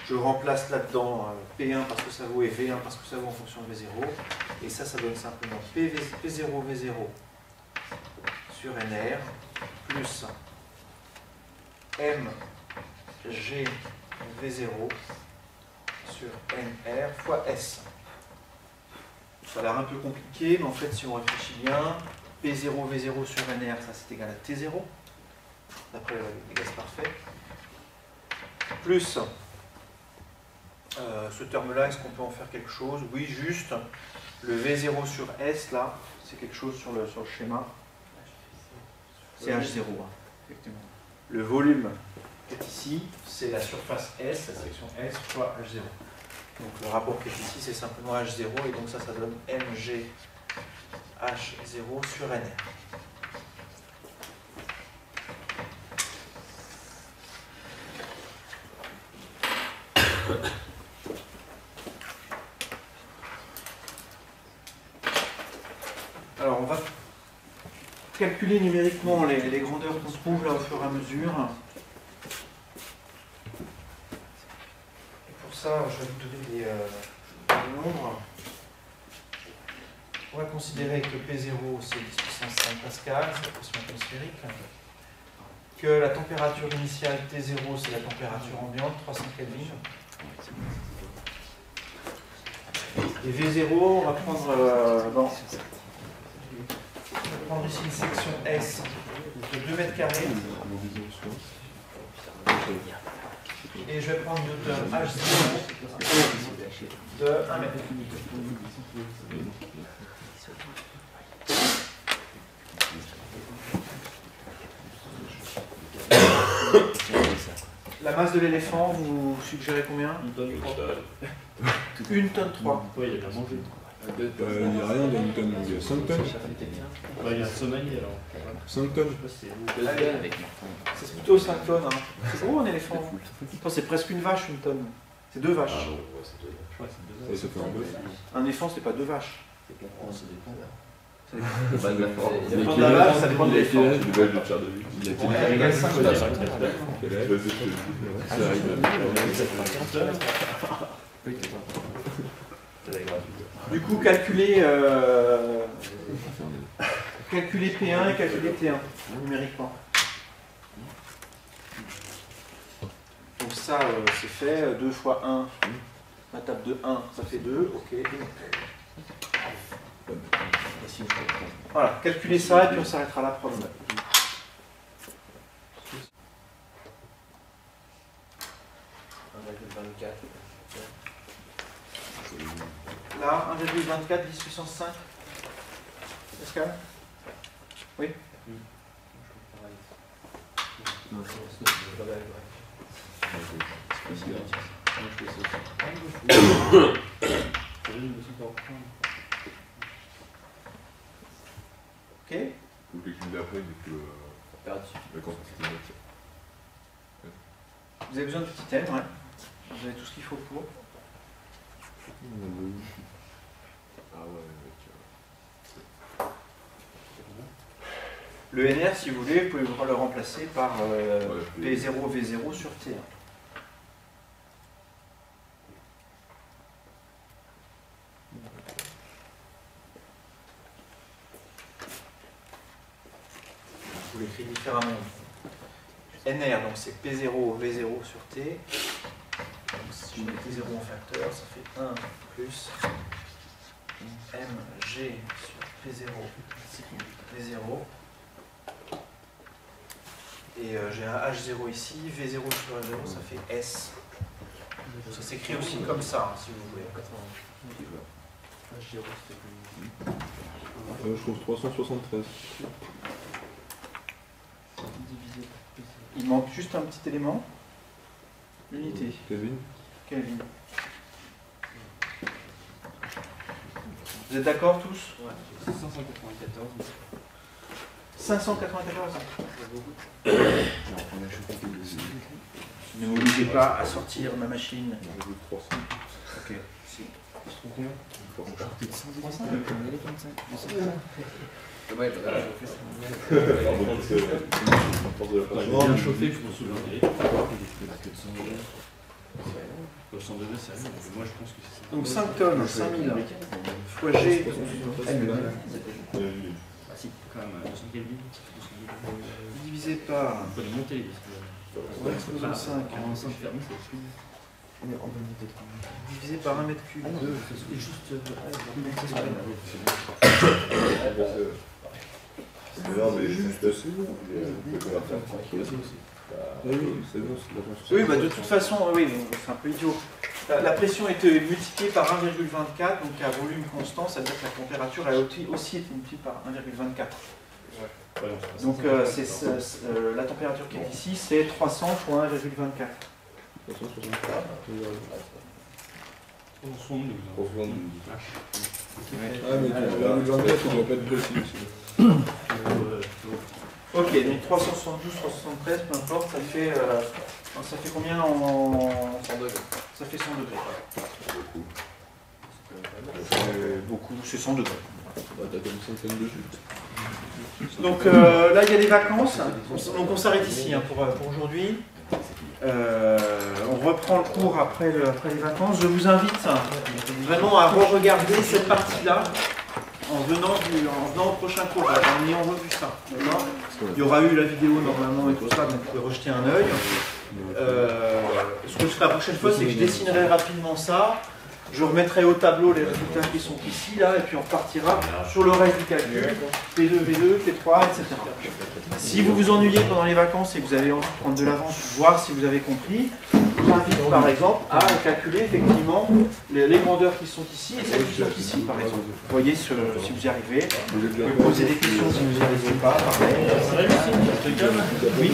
Je remplace là-dedans P1 parce que ça vaut et V1 parce que ça vaut en fonction de V0. Et ça donne simplement P0V0 sur NR plus mgV0 sur NR fois S. Ça a l'air un peu compliqué, mais en fait, si on réfléchit bien, P0V0 sur NR, ça c'est égal à T0, d'après les gaz parfaits, plus ce terme-là, est-ce qu'on peut en faire quelque chose? Oui, juste, le V0 sur S, là, c'est quelque chose sur le schéma. C'est H0, hein, effectivement. Le volume qui est ici, c'est la surface S, la section S fois H0. Donc le rapport qui est ici, c'est simplement H0, et donc ça donne mg H0 sur NR. Alors on va calculer numériquement les grandeurs qu'on trouve là au fur et à mesure. Et pour ça, je vais vous donner des nombres. On va considérer que P0 c'est 10 puissance 5 pascal, c'est la pression atmosphérique. Que la température initiale T0 c'est la température ambiante, 300 Kelvin. Et V0, on va prendre ici une section S de 2 mètres carrés. Et je vais prendre Newton H0 de 1 mètre. La masse de l'éléphant, vous suggérez combien? Une tonne 3. 1 tonne 3. Oui, il y a pas mangé. Il n'y a rien dans Newton, il y a 5 tonnes. Il y a un sommelier alors. 5 tonnes. C'est plutôt 5 tonnes. Hein. C'est gros un éléphant. C'est presque une vache, une tonne. C'est 2 vaches. Ah non, ouais, c'est deux. Je crois que c'est 2 Ça fait un bœuf. Un éléphant, c'est pas 2 vaches. Ça dépend de la forme. Ça dépend de la vache, ça dépend de l'éléphant. Il a quel âge? Il égale 5 tonnes. Quel âge? Ça arrive. Du coup, calculer P1 et calculer T1 numériquement. Donc ça, c'est fait. 2 fois 1, ma table de 1, ça fait 2. Ok. Voilà, calculer ça et puis on s'arrêtera là pour le moment. là, 1,24 10 puissance 5. Pascal? Oui. Non, Ok. Ou l'équipe d'après, du coup, la quantité. Vous avez besoin de petits thèmes, ouais. Vous avez tout ce qu'il faut pour. Ah ouais, Le NR, si vous voulez, vous pouvez le remplacer par P0, V0 sur T1. Je vous l'écris différemment. NR, donc c'est P0, V0 sur T. Donc si je mets T0 en facteur, ça fait 1 plus MG sur P0, V0. Et j'ai un H0 ici, V0 sur H0, ça fait S. Ça s'écrit aussi comme ça, si vous voulez. Je trouve 373. Il manque juste un petit élément. L'unité. Kelvin. Kelvin. Vous êtes d'accord tous? Ouais, 594. 594. Ne m'obligez pas à sortir ma machine. 300. Ok. Si. Je trouve combien? Ouais, bien chauffé, je m'en souviens. 100 degrés, c'est rien. Moi, je pense que c'est ça. Donc 5 tonnes, 5000 fois G. Ah si, quand même, 200 Kelvin. Divisé par Il faut les monter, les 5 en enceinte fermée, c'est plus. divisé par 1 mètre cube. C'est juste. Non, mais juste assez bon. Oui, bah de toute façon, oui, c'est un peu idiot. La pression était multipliée par 1,24, donc à volume constant, ça veut dire que la température a aussi été multipliée par 1,24. Donc la température qui est ici, c'est 300 fois 1,24. 72. Ah, mais tu dois pas être précis aussi. Ok, donc 372, 373, peu importe, ça fait combien en 100 degrés? Ça fait 100 degrés. Beaucoup, c'est 100 degrés. T'as comme 52 dessus. Donc là, il y a les vacances. Donc on s'arrête ici pour aujourd'hui. On reprend le cours après les vacances. Je vous invite vraiment à re-regarder cette partie-là en venant au prochain cours, en ayant revu ça. Il y aura eu la vidéo normalement et tout ça, donc vous pouvez rejeter un œil. Ce que je ferai la prochaine fois, c'est que je dessinerai rapidement ça. Je remettrai au tableau les résultats qui sont ici, là, et puis on repartira sur le reste du calcul, P2, V2, P3, etc. Si vous vous ennuyez pendant les vacances et que vous avez envie de prendre de l'avance pour voir si vous avez compris, je vous invite par exemple à calculer effectivement les grandeurs qui sont ici et celles qui sont ici, par exemple. Vous voyez si vous y arrivez. Vous pouvez poser des questions si vous n'y arrivez pas, pareil. Oui.